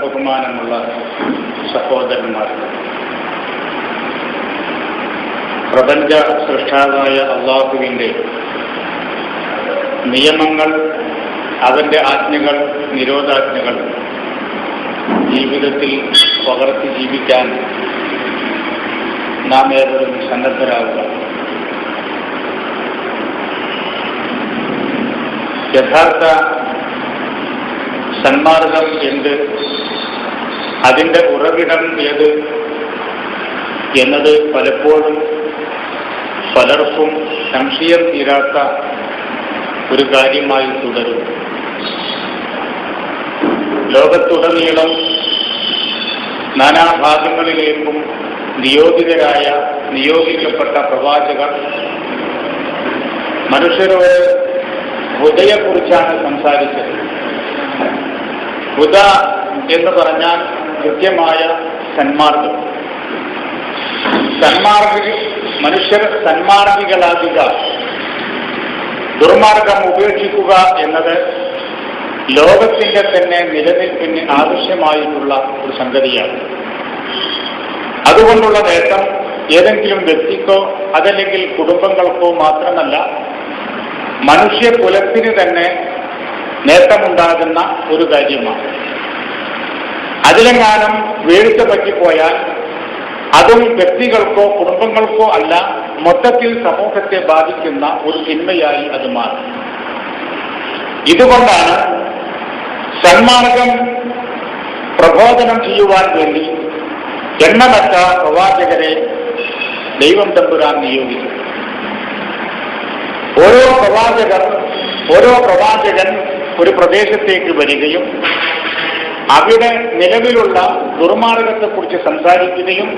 ബഹുമാനമുള്ള സഹോദരന്മാർ, പ്രപഞ്ച സൃഷ്ടാവായ അള്ളാഹുവിൻ്റെ നിയമങ്ങൾ, അവൻ്റെ ആജ്ഞകൾ, നിരോധാജ്ഞകൾ ജീവിതത്തിൽ പകർത്തി ജീവിക്കാൻ നാം ഏവരും സന്നദ്ധരാകുക. യഥാർത്ഥ സന്മാർഗം എന്ത്, അതിൻ്റെ ഉറവിടം ഏത് എന്നത് പലപ്പോഴും പലർക്കും സംശയം തീരാത്ത ഒരു കാര്യമായി തുടരും. ലോകത്തുടനീളം നാനാഭാഗങ്ങളിലേക്കും നിയോഗിക്കപ്പെട്ട പ്രവാചകർ മനുഷ്യരോട് ഹുദയെക്കുറിച്ചാണ് സംസാരിച്ചത്. ഹുദ എന്ന് പറഞ്ഞാൽ കൃത്യമായ സന്മാർഗം. മനുഷ്യർ സന്മാർഗികളാകുക, ദുർമാർഗം ഉപേക്ഷിക്കുക എന്നത് ലോകത്തിന്റെ തന്നെ നിലനിൽപ്പിന് ആവശ്യമായിട്ടുള്ള ഒരു സംഗതിയാണ്. അതുകൊണ്ടുള്ള നേട്ടം ഏതെങ്കിലും വ്യക്തിക്കോ അതല്ലെങ്കിൽ കുടുംബങ്ങൾക്കോ മാത്രമല്ല, മനുഷ്യകുലത്തിന് തന്നെ നേട്ടമുണ്ടാകുന്ന ഒരു കാര്യമാണ്. അതിലെങ്ങാനും വീഴ്ച പറ്റിപ്പോയാൽ അതും വ്യക്തികൾക്കോ കുടുംബങ്ങൾക്കോ അല്ല, മൊത്തത്തിൽ സമൂഹത്തെ ബാധിക്കുന്ന ഒരു തിന്മയായി അത് മാറും. ഇതുകൊണ്ടാണ് സന്മാർഗം പ്രബോധനം ചെയ്യുവാൻ വേണ്ടി എണ്ണമറ്റ പ്രവാചകരെ ദൈവം തമ്പുരാൻ നിയോഗിച്ചു. ഓരോ പ്രവാചകൻ ഒരു പ്രദേശത്തേക്ക് വരികയും അവിടെ നിലവിലുള്ള ദുർമാർഗത്തെക്കുറിച്ച് സംസാരിക്കുകയും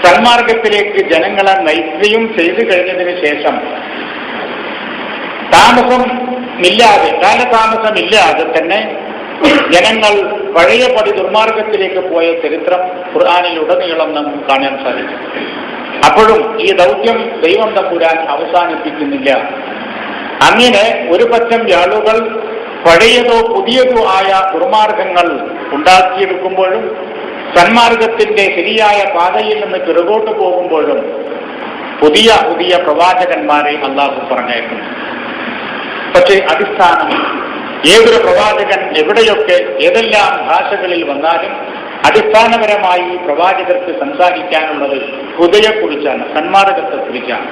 സന്മാർഗത്തിലേക്ക് ജനങ്ങളെ നയിക്കുകയും ചെയ്തു കഴിഞ്ഞതിന് ശേഷം കാലതാമസമില്ലാതെ തന്നെ ജനങ്ങൾ പഴയപടി ദുർമാർഗത്തിലേക്ക് പോയ ചരിത്രം ഖുർആനിലുടനീളം നമുക്ക് കാണാൻ സാധിക്കും. അപ്പോഴും ഈ ദൗത്യം ദൈവം തമ്പുരാൻ അവസാനിപ്പിക്കുന്നില്ല. അങ്ങനെ ഒരു പറ്റം ആളുകൾ പഴയതോ പുതിയതോ ആയ ദുർമാർഗങ്ങൾ ഉണ്ടാക്കിയെടുക്കുമ്പോഴും സന്മാർഗത്തിന്റെ ശരിയായ പാതയിൽ നിന്ന് പിറകോട്ട് പോകുമ്പോഴും പുതിയ പുതിയ പ്രവാചകന്മാരെ അള്ളാഹു പറഞ്ഞേക്കുന്നു. പക്ഷേ അടിസ്ഥാനം ഏതൊരു പ്രവാചകൻ എവിടെയൊക്കെ ഏതെല്ലാം ഭാഷകളിൽ വന്നാലും അടിസ്ഥാനപരമായി പ്രവാചകർക്ക് സംസാരിക്കാനുള്ളത് ഹുദയെക്കുറിച്ചാണ്, സന്മാർഗത്തെക്കുറിച്ചാണ്.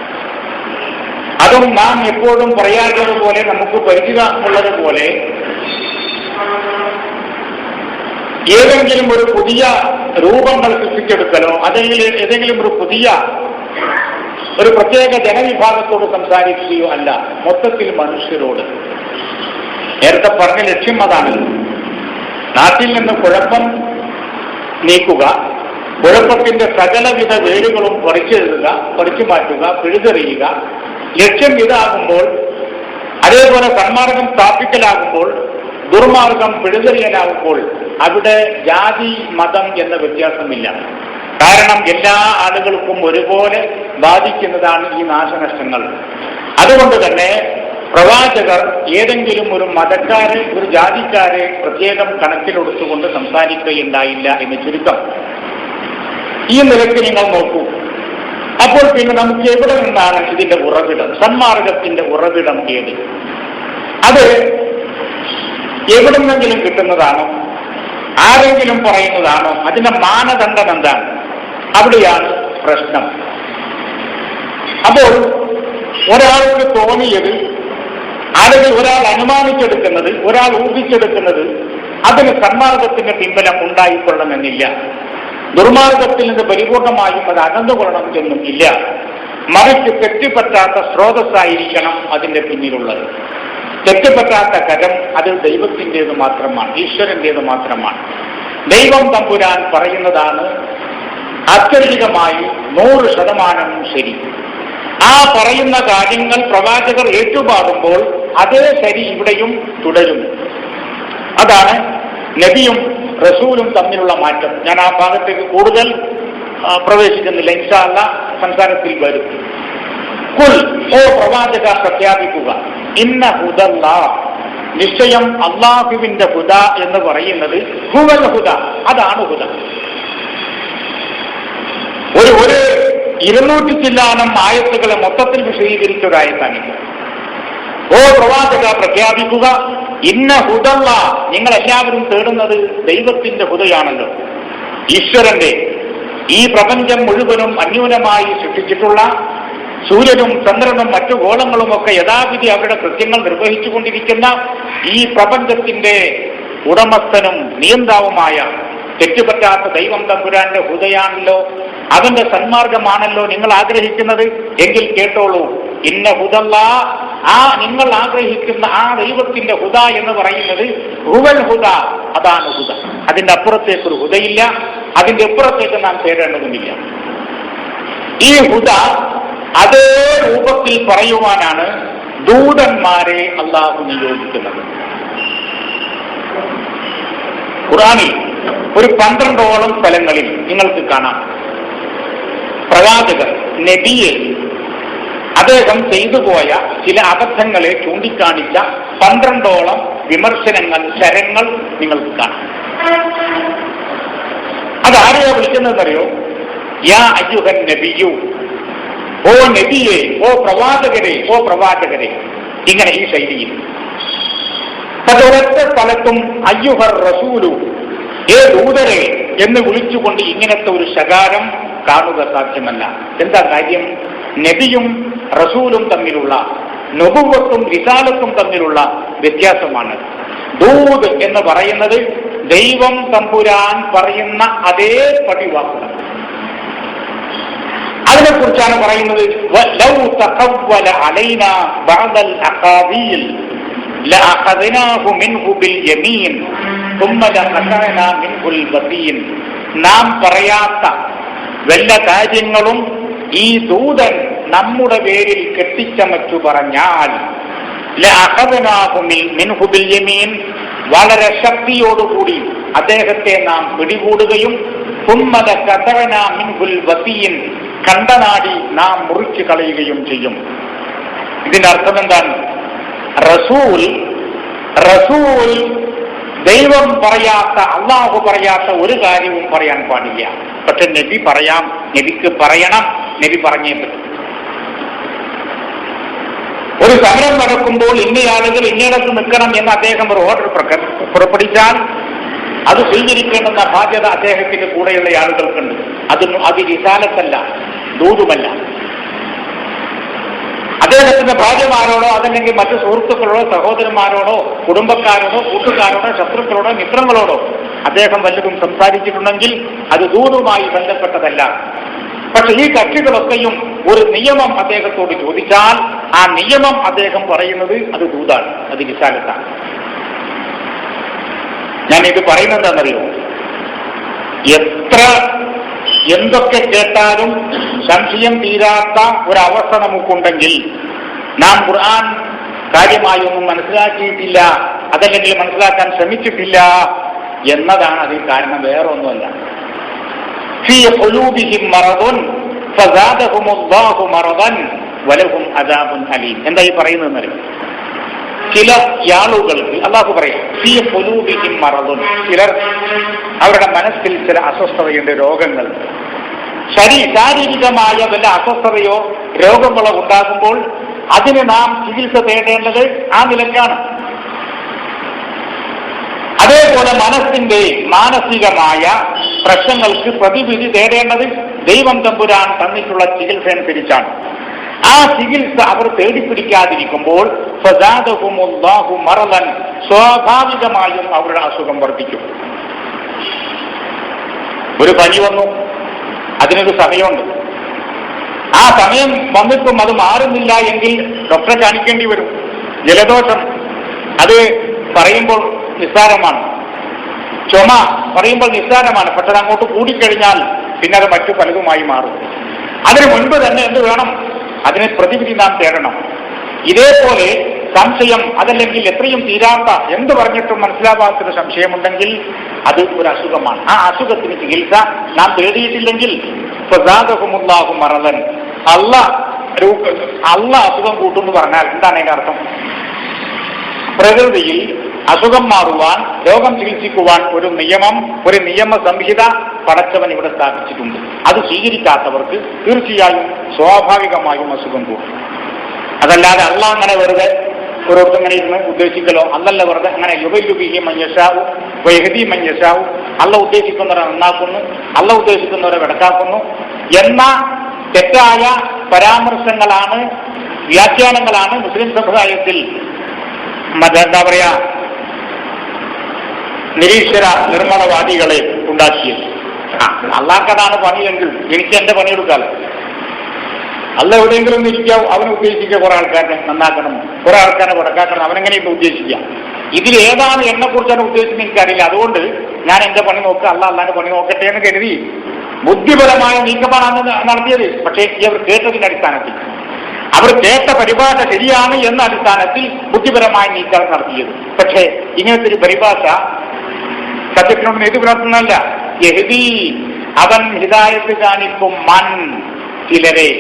അതും നാം എപ്പോഴും പറയാറുള്ളതുപോലെ, നമുക്ക് പരിചിതമുള്ളതുപോലെ, ഏതെങ്കിലും ഒരു പുതിയ രൂപങ്ങൾ സൃഷ്ടിച്ചെടുക്കലോ അല്ലെങ്കിൽ ഏതെങ്കിലും ഒരു പുതിയ ഒരു പ്രത്യേക ജനവിഭാഗത്തോട് സംസാരിക്കുകയോ അല്ല, മൊത്തത്തിൽ മനുഷ്യരോട്. നേരത്തെ പറഞ്ഞ ലക്ഷ്യം അതാണല്ലോ. നാട്ടിൽ നിന്ന് കുഴപ്പം നീക്കുക, കുഴപ്പത്തിന്റെ സകലവിധ വേരുകളും പറിച്ചു മാറ്റുക, പിഴുതെറിയുക. ലക്ഷ്യം ഇതാകുമ്പോൾ, അതേപോലെ സന്മാർഗം സ്ഥാപിക്കലാകുമ്പോൾ, ദുർമാർഗം പിഴുതെറിയലാകുമ്പോൾ അവിടെ ജാതി മതം എന്ന വ്യത്യാസമില്ല. കാരണം എല്ലാ ആളുകൾക്കും ഒരുപോലെ ബാധിക്കുന്നതാണ് ഈ നാശനഷ്ടങ്ങൾ. അതുകൊണ്ട് തന്നെ പ്രവാചകർ ഏതെങ്കിലും ഒരു മതക്കാരെ, ഒരു ജാതിക്കാരെ പ്രത്യേകം കണക്കിലെടുത്തുകൊണ്ട് സംസാരിക്കുകയുണ്ടായില്ല എന്ന് ചുരുക്കം. ഈ നിലയ്ക്ക് നിങ്ങൾ നോക്കൂ. അപ്പോൾ പിന്നെ നമുക്ക് എവിടെ നിന്നാണ് ഇതിന്റെ ഉറവിടം, സന്മാർഗത്തിന്റെ ഉറവിടം ഏത്? അത് എവിടെ നിന്നെങ്കിലും കിട്ടുന്നതാണോ, ആരെങ്കിലും പറയുന്നതാണോ? അതിന്റെ മാനദണ്ഡം എന്താണ്? അവിടെയാണ് പ്രശ്നം. അപ്പോൾ ഒരാൾക്ക് തോന്നിയത്, അല്ലെങ്കിൽ ഒരാൾ അനുമാനിച്ചെടുക്കുന്നത്, ഒരാൾ ഊഹിച്ചെടുക്കുന്നത്, അതിന് സന്മാർഗത്തിന്റെ പിൻബലം ഉണ്ടായിക്കൊള്ളണമെന്നില്ല. ദുർമാർഗത്തിൽ നിന്ന് പരിപൂർണമായും അത് അകന്നുകൊള്ളണം എന്നും ഇല്ല. മറിച്ച് തെറ്റുപറ്റാത്ത സ്രോതസ്സായിരിക്കണം അതിന്റെ പിന്നിലുള്ളത്. തെറ്റുപറ്റാത്ത കരം അത് ദൈവത്തിൻ്റെത് മാത്രമാണ്, ഈശ്വരൻ്റേത് മാത്രമാണ്. ദൈവം തമ്പുരാൻ പറയുന്നതാണ് അത്യധികമായി 100% ശരി. ആ പറയുന്ന കാര്യങ്ങൾ പ്രവാചകർ ഏറ്റുപാടുമ്പോൾ അതേ ശരി ഇവിടെയും തുടരും. അതാണ് നബിയും റസൂലും തമ്മിലുള്ള മാറ്റം. ഞാൻ ആ ഭാഗത്തേക്ക് കൂടുതൽ പ്രവേശിക്കുന്നില്ല, ഇൻഷാ അല്ലാഹ് സംസാരത്തിൽ വരും. കുൽ, ഓ പ്രവാചക പ്രഖ്യാപിക്കുക, ഇന്ന ഹുദല്ലാഹ്, നിശ്ചയം അള്ളാഹുവിന്റെ ഹുദ എന്ന് പറയുന്നത് ഹുവൽ ഹുദ, അതാണ് ഹുദ. ഒരു 200 ചില്ലാനം ആയത്തുകളെ മൊത്തത്തിൽ വിശദീകരിച്ച ഒരു ആയത്താണിത്. ഓ പ്രവാചക, പ്രഖ്യാപിക്കുക, ഇന്ന ഹുദല്ല, നിങ്ങളെല്ലാവരും തേടുന്നത് ദൈവത്തിന്റെ ഹുദയാണല്ലോ. ഈശ്വരന്റെ ഈ പ്രപഞ്ചം മുഴുവനും അന്യൂനമായി സൃഷ്ടിച്ചിട്ടുള്ള സൂര്യനും ചന്ദ്രനും മറ്റു ഗോളങ്ങളുമൊക്കെ യഥാവിധി അവരുടെ കൃത്യങ്ങൾ നിർവഹിച്ചുകൊണ്ടിരിക്കുന്ന ഈ പ്രപഞ്ചത്തിന്റെ ഉടമസ്ഥനും നിയന്താവുമായ തെറ്റുപറ്റാത്ത ദൈവം തമ്പുരാന്റെ ഹുദയാണല്ലോ, അവന്റെ സന്മാർഗമാണല്ലോ നിങ്ങൾ ആഗ്രഹിക്കുന്നത്. എങ്കിൽ കേട്ടോളൂ, ഇന്ന ഹുദല്ല, ആ നിങ്ങൾ ആഗ്രഹിക്കുന്ന ആ ദൈവത്തിന്റെ ഹുദ എന്ന് പറയുന്നത് ഹുവൽ ഹുദ, അതാണ് ഹുദ. അതിന്റെ അപ്പുറത്തേക്കൊരു ഹുദയില്ല, അതിന്റെ അപ്പുറത്തേക്ക് നാം തേടേണ്ടതുമില്ല. ഈ ഹുദ അതേ രൂപത്തിൽ പറയുവാനാണ് ദൂതന്മാരെ അള്ളാഹു നിയോഗിക്കുന്നത്. ഖുർആനിൽ ഒരു 12ഓളം സ്ഥലങ്ങളിൽ നിങ്ങൾക്ക് കാണാം പ്രവാചകർ നബിയെ അദ്ദേഹം ചെയ്തുപോയ ചില അബദ്ധങ്ങളെ ചൂണ്ടിക്കാണിച്ച 12ഓളം വിമർശനങ്ങൾ, ശരങ്ങൾ നിങ്ങൾക്ക് കാണാം. അതാരെയാ വിളിക്കുന്നതെന്നറിയോ? യാ അയ്യുഹൻ നബിയു, ഓ നബിയെ, ഓ പ്രവാചകരെ, ഓ പ്രവാചകരെ, ഇങ്ങനെ ഈ ശൈലിയിൽ. ഒരൊറ്റ സ്ഥലത്തും അയ്യുഹർ റസൂലു, ഏ ദൂതരെ എന്ന് വിളിച്ചുകൊണ്ട് ഇങ്ങനത്തെ ഒരു ശകാരം കാണുക സാധ്യമല്ല. എന്താ കാര്യം? നബിയും റസൂലും തമ്മിലുള്ള, നബുവത്തും റിസാലത്തും തമ്മിലുള്ള വ്യത്യാസമാണ്. ദൂത് എന്ന് പറയുന്നത് ദൈവം തമ്പുരാൻ പറയുന്ന അതേ പടിവാക്കുകൾ. അതിനെക്കുറിച്ചാണ് പറയുന്നത്, ലൗ തഖവ്വല അലൈനാ ബഅദൽ അഖാബീൽ ലഅഖദ്നാഹു മിൻഹു ബിൽ യമീൻ ثم لقطعنا منه الوتين. നാം പറയാത്ത വല്ല കാര്യങ്ങളും ഈ ദൂതൻ നമ്മുടെ പേരിൽ കെട്ടിച്ചമച്ചു പറഞ്ഞാൽ ലഅഖദ്നാഹു മിൻഹു ബിൽ യമീൻ, വളരെ ശക്തിയോടുകൂടി അദ്ദേഹത്തെ നാം പിടികൂടുകയും ثم لقطعنا منه الوتين, കണ്ടനാടി നാം മുറിച്ചു കളയുകയും ചെയ്യും. ഇതിന്റെ അർത്ഥം എന്താണ്? റസൂൽ ദൈവം പറയാത്ത, അള്ളാഹു പറയാത്ത ഒരു കാര്യവും പറയാൻ പാടില്ല. പക്ഷെ നബി പറയാം, നബിക്ക് പറയണം, നബി പറഞ്ഞേ പറ്റും. ഒരു സമരം നടക്കുമ്പോൾ ഇന്നയാളുകൾ ഇന്നയിടത്ത് നിൽക്കണം എന്ന് അദ്ദേഹം ഒരു ഓർഡർ പുറപ്പെടുവിച്ചാൽ അത് സ്വീകരിക്കേണ്ടുന്ന ബാധ്യത അദ്ദേഹത്തിന്റെ കൂടെയുള്ള ആളുകൾക്കുണ്ട്. അത് റിസാലത്തല്ല, ദൂതുമല്ല. അദ്ദേഹത്തിന്റെ ഭാര്യമാരോടോ അതല്ലെങ്കിൽ മറ്റു സുഹൃത്തുക്കളോടോ സഹോദരന്മാരോടോ കുടുംബക്കാരോടോ കൂട്ടുകാരോടോ ശത്രുക്കളോടോ മിത്രങ്ങളോടോ അദ്ദേഹം വല്ലതും സംസാരിച്ചിട്ടുണ്ടെങ്കിൽ അത് ദൂതുമായി ബന്ധപ്പെട്ടതല്ല. പക്ഷെ ഈ കക്ഷികളൊക്കെയും ഒരു നിയമം അദ്ദേഹത്തോട് ചോദിച്ചാൽ ആ നിയമം അദ്ദേഹം പറയുന്നത് അത് ദൂതാണ്, അത് റിസാലത്താണ്. ഞാൻ ഇത് പറയുന്നത് എന്താണെന്നറിയോ? എന്തൊക്കെ കേട്ടാലും സംശയം തീരാത്ത ഒരവസ്ഥ നമുക്കുണ്ടെങ്കിൽ നാം ഖുർആൻ കാര്യമായൊന്നും മനസ്സിലാക്കിയിട്ടില്ല, അതല്ലെങ്കിൽ മനസ്സിലാക്കാൻ ശ്രമിച്ചിട്ടില്ല എന്നതാണ് അതിന് കാരണം, വേറെ ഒന്നുമല്ല. ഫീ ഖുലൂബിഹിം മറദുൻ ഫസാദഹുമുല്ലാഹു മറദൻ വലഹും അദാബുൻ അലീം. എന്താ ഈ പറയുന്നതെന്നറിയോ? ചില ആളുകൾക്ക് അല്ലാഹു പറയും ഫീ ഖുലൂബിഹിം മറദുൻ, ചിലർ അവരുടെ മനസ്സിൽ ചില അസ്വസ്ഥതയുണ്ട്, രോഗങ്ങൾ, ശാരീരികമായ വല്ല അസ്വസ്ഥതയോ രോഗങ്ങളോ ഉണ്ടാകുമ്പോൾ അതിന് നാം ചികിത്സ തേടേണ്ടത് ആ നിലക്കാണ്. അതേപോലെ മനസ്സിന്റെ മാനസികമായ പ്രശ്നങ്ങൾക്ക് പ്രതിവിധി തേടേണ്ടത് ദൈവം തമ്പുരാൻ തന്നിട്ടുള്ള ചികിത്സ അനുസരിച്ചാണ്. ആ ചികിത്സ അവർ തേടിപ്പിടിക്കാതിരിക്കുമ്പോൾ ഫസാദഹുമുല്ലാഹു മറദൻ, സ്വാഭാവികമായും അവരുടെ അസുഖം വർദ്ധിക്കും. ഒരു പനി വന്നു, അതിനൊരു സമയമുണ്ട്. ആ സമയം വന്നിട്ടും അത് മാറുന്നില്ല എങ്കിൽ ഡോക്ടറെ കാണിക്കേണ്ടി വരും. ജലദോഷം അത് പറയുമ്പോൾ നിസ്സാരമാണ്, ചുമ പറയുമ്പോൾ നിസ്സാരമാണ്, പക്ഷെ അങ്ങോട്ട് കൂടിക്കഴിഞ്ഞാൽ പിന്നെ അത് മറ്റു പലതുമായി മാറും. അതിനു മുൻപ് തന്നെ എന്ത് വേണം? അതിനെ പ്രതിവിധി നാം തേടണം. ഇതേപോലെ സംശയം, അതല്ലെങ്കിൽ എത്രയും തീരാത്ത, എന്ത് പറഞ്ഞിട്ടും മനസ്സിലാവാത്തൊരു സംശയമുണ്ടെങ്കിൽ അത് ഒരു അസുഖമാണ്. ആ അസുഖത്തിന് ചികിത്സ നാം തേടിയിട്ടില്ലെങ്കിൽ ഫസാദഹുമുല്ലാഹു മറദൻ, അള്ളാഹ് അസുഖം കൂട്ടുമെന്ന് പറഞ്ഞാൽ എന്താണ് അതിന്റെ അർത്ഥം? പ്രകൃതിയിൽ അസുഖം മാറുവാൻ, രോഗം ചികിത്സിക്കുവാൻ ഒരു നിയമ സംഹിത പടച്ചവൻ ഇവിടെ സ്ഥാപിച്ചിട്ടുണ്ട്. അത് സ്വീകരിക്കാത്തവർക്ക് തീർച്ചയായും സ്വാഭാവികമായും അസുഖം കൂടും. അതല്ലാതെ അള്ളാഹ് അങ്ങനെ വെറുതെ ഓരോരുത്തർ ഇങ്ങനെ ഇരുന്ന് ഉദ്ദേശിക്കലോ, അല്ലല്ല വെറുതെ അങ്ങനെ യുബയുബിഹി മഞ്ഞഷാവു വൈഹദി മഞ്ഞഷാവു, അള്ള ഉദ്ദേശിക്കുന്നവരെ നന്നാക്കുന്നു, അള്ള ഉദ്ദേശിക്കുന്നവരെ വെടക്കാക്കുന്നു എന്ന തെറ്റായ പരാമർശങ്ങളാണ്, വ്യാഖ്യാനങ്ങളാണ് മുസ്ലിം സമുദായത്തിൽ എന്താ പറയാ നിരീശ്വര നിർമ്മലവാദികളെ ഉണ്ടാക്കിയത്. അള്ളാഹ്ക്കതാണ് പണിയെങ്കിൽ എനിക്ക് എന്റെ പണിയെടുക്കാമല്ലോ. അല്ല എവിടെയെങ്കിലും ഇരിക്കാവും, അവനെ ഉദ്ദേശിക്കുക കുറെ ആൾക്കാരെ നന്നാക്കണം, കുറെ ആൾക്കാരെ കൊടുക്കാക്കണം, അവനെങ്ങനെയൊക്കെ ഉദ്ദേശിക്കാം. ഇതിലേതാണ് എന്നെ കുറിച്ചാണ് ഉദ്ദേശിക്കുന്നത് എനിക്കറിയില്ല. അതുകൊണ്ട് ഞാൻ എന്റെ പണി നോക്കുക, അള്ളാന്റെ പണി നോക്കട്ടെ എന്ന് കരുതി ബുദ്ധിപരമായ നീക്കമാണ് നടത്തിയത്. പക്ഷേ അവർ കേട്ടതിന്റെ അടിസ്ഥാനത്തിൽ, അവർ കേട്ട പരിഭാഷ ശരിയാണ് എന്ന അടിസ്ഥാനത്തിൽ ബുദ്ധിപരമായ നീക്കം നടത്തിയത്. പക്ഷേ ഇങ്ങനത്തെ ഒരു പരിഭാഷ സത്യത്തിനോട് എതി പുലർത്തുന്നതല്ല. യഹ്ദി, അവൻ ഹിദായത്ത് കാണിക്കും, മൻ, ചിലരെ.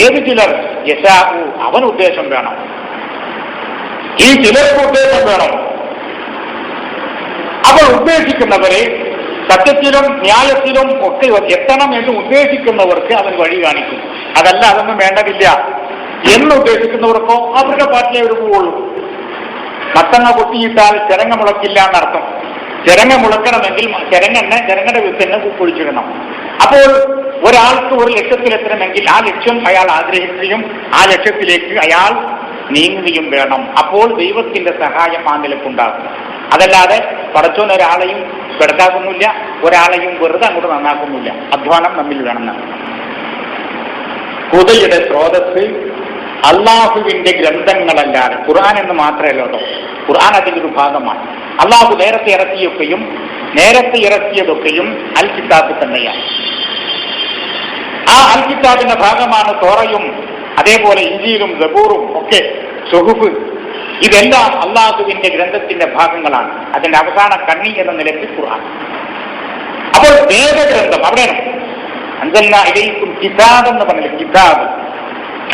ഏത് ചിലർ? യശാഉ, അവൻ ഉദ്ദേശം വേണം. ഈ ചിലർക്ക് ഉദ്ദേശം വേണം. അവർ ഉദ്ദേശിക്കുന്നവരെ സത്യത്തിലും ന്യായത്തിലും ഒക്കെ എത്തണം എന്ന് ഉദ്ദേശിക്കുന്നവർക്ക് അവൻ വഴി കാണിക്കും. അതല്ല അതൊന്നും വേണ്ടതില്ല എന്ന് ഉദ്ദേശിക്കുന്നവർക്കോ അവരുടെ പാർട്ടിയെ ഒരു പോവുള്ളൂ. മത്തങ്ങ കൊത്തിയിട്ടാൽ ചിരങ്ങ മുളക്കില്ല എന്നർത്ഥം. ചിരങ്ങ മുളക്കണമെങ്കിൽ ചിരങ്ങയുടെ വിത്തന്നെ കുഴിച്ചിടണം. അപ്പോൾ ഒരാൾക്ക് ഒരു ലക്ഷ്യത്തിലെത്തണമെങ്കിൽ ആ ലക്ഷ്യം അയാൾ ആഗ്രഹിക്കുകയും ആ ലക്ഷ്യത്തിലേക്ക് അയാൾ നീങ്ങുകയും വേണം. അപ്പോൾ ദൈവത്തിന്റെ സഹായം ആ നിലക്കുണ്ടാകും. അതല്ലാതെ പടച്ചോൻ ഒരാളെയും പെടുത്താക്കുന്നില്ല, ഒരാളെയും വെറുതെ അങ്ങോട്ട് നന്നാക്കുന്നില്ല. അധ്വാനം നമ്മിൽ വേണമെന്നാണ്. ഹുദയുടെ സ്രോതസ് അള്ളാഹുവിന്റെ ഗ്രന്ഥങ്ങളല്ലാതെ ഖുർആൻ എന്ന് മാത്രമല്ല കേട്ടോ, ഖുർആൻ അതിന്റെ ഒരു ഭാഗമാണ്. അള്ളാഹു നേരത്തെ ഇറക്കിയതൊക്കെയും അൽ കിതാബ് തന്നെയാണ്. ആ അൽ കിതാബിന്റെ ഭാഗമാണ് തോറയും അതേപോലെ ഇഞ്ചീലും സബൂറും ഒക്കെ, സുഹുഫ്. ഇതെല്ലാം അള്ളാഹുവിന്റെ ഗ്രന്ഥത്തിന്റെ ഭാഗങ്ങളാണ്. അതിന്റെ അവസാന കണ്ണി എന്ന നിലയ്ക്ക് ഖുർആൻ. അപ്പോൾ വേദഗ്രന്ഥം അവിടെയാണ്. അൻസൽനാ ഇലൈക്കും കിതാബ് എന്ന് പറഞ്ഞില്ല, കിതാബ്.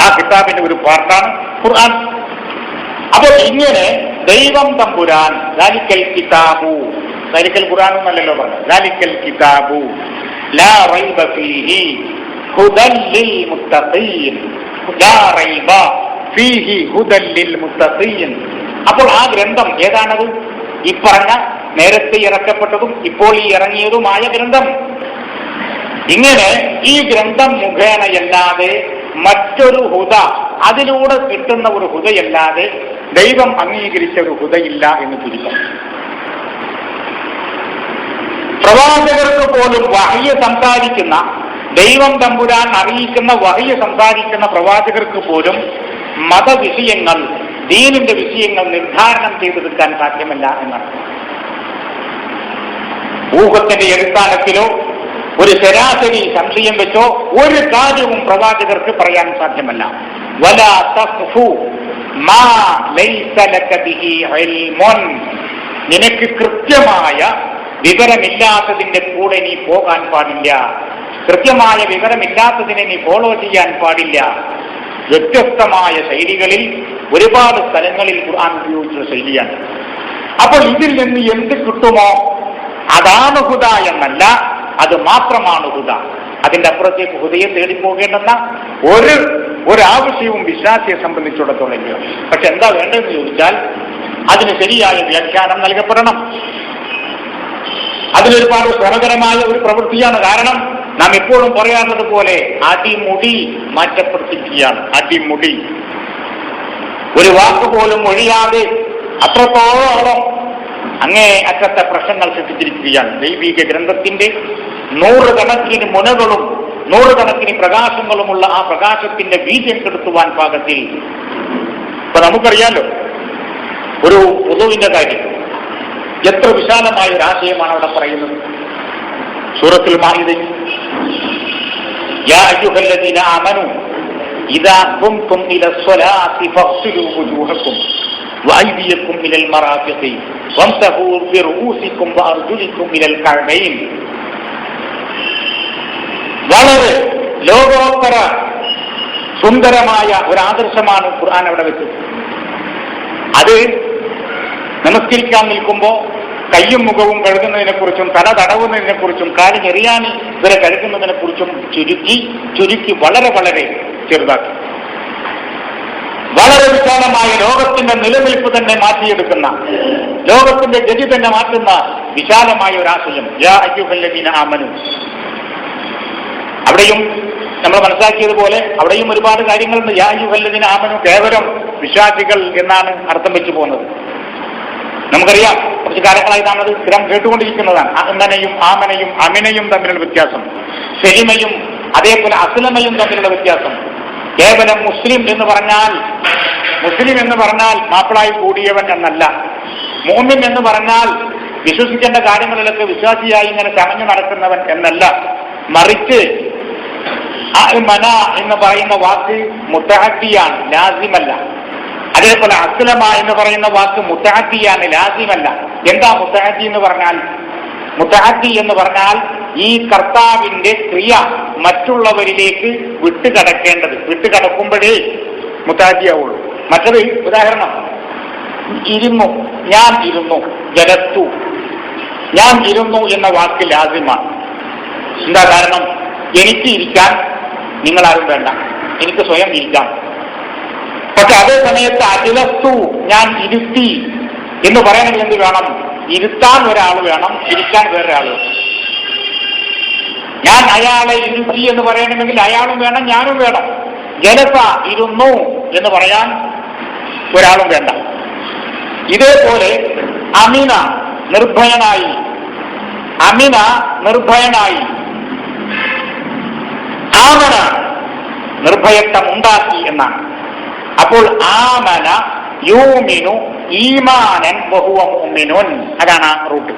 ആ കിതാബിന്റെ ഒരു പാർട്ടാണ് ഖുർആൻ. അപ്പോൾ ഇങ്ങനെ ദൈവം തമ്പുരാൻ ദാലിക്കൽ കിതാബു, ദാലിക്കൽ ഖുർആൻ എന്നല്ലല്ലോ പറഞ്ഞത്, ദാലിക്കൽ കിതാബു ലാ റൈബ ഫീഹി ഹുദൽ ലിൽ മുത്തഖീൻ, ലാ റൈബ ഫീഹി ഹുദൽ ലിൽ മുത്തഖീൻ. അപ്പോൾ ആ ഗ്രന്ഥം ഏതാണത്? ഈ പറഞ്ഞ നേരത്തെ ഇറക്കപ്പെട്ടതും ഇപ്പോൾ ഈ ഇറങ്ങിയതുമായ ഗ്രന്ഥം. ഇങ്ങനെ ഈ ഗ്രന്ഥം മുഖേനയല്ലാതെ മറ്റൊരു ഹുദ, അതിലൂടെ കിട്ടുന്ന ഒരു ഹുദയല്ലാതെ ദൈവം അംഗീകരിച്ച ഒരു ഹുദയില്ല എന്ന് ചുരുക്കം. പ്രവാചകർക്ക് പോലും വഹയ്യ് സംസാരിക്കുന്ന, ദൈവം തമ്പുരാൻ അറിയിക്കുന്ന വഹയ്യ് സംസാരിക്കുന്ന പ്രവാചകർക്ക് പോലും മതവിഷയങ്ങൾ, ദീനിന്റെ വിഷയങ്ങൾ നിർദ്ധാരണം ചെയ്തെടുക്കാൻ സാധ്യമല്ല എന്നാണ്. ഊഹത്തിന്റെ അടിസ്ഥാനത്തിലോ ഒരു ശരാശരി സംശയം വെച്ചോ ഒരു കാര്യവും പ്രവാചകർക്ക് പറയാൻ സാധ്യമല്ല. വലാ തഖ്ഫു മാ ലൈസ ലക ബിഹി ഇൽമുൻ, നിനക്ക് കൃത്യമായ വിവരമില്ലാത്തതിന്റെ കൂടെ നീ പോകാൻ പാടില്ല. കൃത്യമായ വിവരമില്ലാത്തതിനെ നീ ഫോളോ ചെയ്യാൻ പാടില്ല. വ്യത്യസ്തമായ ശൈലികളിൽ ഒരുപാട് സ്ഥലങ്ങളിൽ ഖുർആൻ ഉപയോഗിച്ച ശൈലിയാണ്. അപ്പോൾ ഇതിൽ നിന്ന് എന്ത് കിട്ടുമോ അതാണ് ഹുദ എന്നല്ല, അത് മാത്രമാണ് ഹുദ. അതിന്റെ അപ്പുറത്തേക്ക് ഹുദയെ തേടിപ്പോകേണ്ടെന്ന ഒരാവശ്യവും വിശ്വാസിയെ സംബന്ധിച്ചിടത്തോളം ഇല്ല. പക്ഷെ എന്താ വേണ്ടതെന്ന് ചോദിച്ചാൽ അതിന് ശരിയായ വ്യാഖ്യാനം നൽകപ്പെടണം. അതിനൊരുപാട് ശ്രമകരമായ ഒരു പ്രവൃത്തിയാണ്. കാരണം നാം എപ്പോഴും പറയാറുള്ളത് പോലെ അടിമുടി മാറ്റപ്പെടുത്തിയിരിക്കുകയാണ്. അടിമുടി ഒരു വാക്കുപോലും ഒഴിയാതെ അത്രത്തോളം അങ്ങേ അറ്റത്തെ പ്രശ്നങ്ങൾ സൃഷ്ടിച്ചിരിക്കുകയാണ്. ദൈവിക ഗ്രന്ഥത്തിന്റെ 100 കണക്കിന് മുനകളും 100 കണക്കിന് പ്രകാശങ്ങളുമുള്ള ആ പ്രകാശത്തിന്റെ ബീജം കെടുത്തുവാൻ പാകത്തിൽ. ഇപ്പൊ നമുക്കറിയാലോ ഒരു വുദൂഇന്റെ കാര്യം, എത്ര വിശാലമായ ഒരു ആശയമാണ് അവിടെ പറയുന്നത്. സൂറത്തുൽ മാഇദയിൽ യാ അയ്യുഹല്ലദീന ആമനൂ ഇദാ ഖുംതും ഇലസ്സലാത്തി ഫഗ്സിലൂ വുജൂഹക്കും വഅയ്ദിയക്കും ഇലൽ മറാഫിഖി വംസഹൂ ബിറുഊസിക്കും വഅർജുലിക്കും ഇലൽ കഅബൈൻ. വളരെ ലോകോത്തര സുന്ദരമായ ഒരു ആദർശമാണ് ഖുർആൻ അവിടെ വെച്ചത്. അത് നമസ്കരിക്കാൻ നിൽക്കുമ്പോൾ കയ്യും മുഖവും കഴുകുന്നതിനെക്കുറിച്ചും തല തടവുന്നതിനെക്കുറിച്ചും കാല് ഞെറിയാനി ഇവരെ കഴുകുന്നതിനെക്കുറിച്ചും ചുരുക്കി വളരെ വളരെ ചെറുതാക്കി. വളരെ വിശാലമായ ലോകത്തിന്റെ നിലനിൽപ്പ് തന്നെ മാറ്റിയെടുക്കുന്ന, ലോകത്തിന്റെ ഗതി തന്നെ മാറ്റുന്ന വിശാലമായ ഒരാശയം യാ അയ്യുഹല്ലദീന ആമനു. അവിടെയും നമ്മൾ മനസ്സിലാക്കിയതുപോലെ അവിടെയും ഒരുപാട് കാര്യങ്ങളുണ്ട്. യാ അയ്യുഹല്ലദീന ആമനു കേവലം വിശ്വാസികൾ എന്നാണ് അർത്ഥം വെച്ചു പോകുന്നത്. നമുക്കറിയാം, കുറച്ച് കാലങ്ങളായി നാം അത് സ്ഥിരം കേട്ടുകൊണ്ടിരിക്കുന്നതാണ്. അഹ്മനയും ആമനയും അമിനയും തമ്മിലുള്ള വ്യത്യാസം, സെലിമയും അതേപോലെ അസ്ലമയും തമ്മിലുള്ള വ്യത്യാസം. കേവലം മുസ്ലിം എന്ന് പറഞ്ഞാൽ മാപ്പിളായി കൂടിയവൻ എന്നല്ല. മുഅ്മിൻ എന്ന് പറഞ്ഞാൽ വിശ്വസിക്കേണ്ട കാര്യങ്ങളിലൊക്കെ വിശ്വാസിയായി ഇങ്ങനെ ചമഞ്ഞു നടക്കുന്നവൻ എന്നല്ല. മറിച്ച് അഅ്മന എന്ന് പറയുന്ന വാക്ക് മുതഅദ്ദിയാണ്, ലാസിമല്ല. അതേപോലെ അസ്ലമ എന്ന് പറയുന്ന വാക്ക് മുതഅദ്ദിയാണ്, ലാസിമല്ല. എന്താ മുതഅദ്ദി എന്ന് പറഞ്ഞാൽ? മുതഅദ്ദി എന്ന് പറഞ്ഞാൽ ഈ കർത്താവിന്റെ ക്രിയ മറ്റുള്ളവരിലേക്ക് വിട്ടുകടക്കുമ്പോഴേ മുതഅദ്ദിയാവുള്ളൂ. മറ്റത് ഉദാഹരണം, ഞാൻ ഇരുന്നു, ജലസ്തു, ഞാൻ ഇരുന്നു എന്ന വാക്ക് ലാസിമാണ്. എന്താ കാരണം? എനിക്ക് ഇരിക്കാൻ നിങ്ങളാരും വേണ്ട, എനിക്ക് സ്വയം ഇരിക്കാം. പക്ഷെ അതേ സമയത്ത് അജിലസ്തു, ഞാൻ ഇരുത്തി എന്ന് പറയണമെങ്കിൽ എന്ത് വേണം? ഇരുത്താൻ ഒരാൾ വേണം, ഇരിക്കാൻ വേറൊരാൾ വേണം. ഞാൻ അയാളെ ഇരുത്തി എന്ന് പറയണമെങ്കിൽ അയാളും വേണം, ഞാനും വേണം. ജലസ, ഇരുന്നു എന്ന് പറയാൻ ഒരാളും വേണ്ട. ഇതേപോലെ അമിന, നിർഭയനായി, ആമന, നിർഭയത്വം ഉണ്ടാക്കി എന്നാണ്. അപ്പോൾ ആമന യൂമിനു ഈമാനൻ വഹുവ മുഅ്മിനുൻ, അതാണ് ആ റൂട്ട്.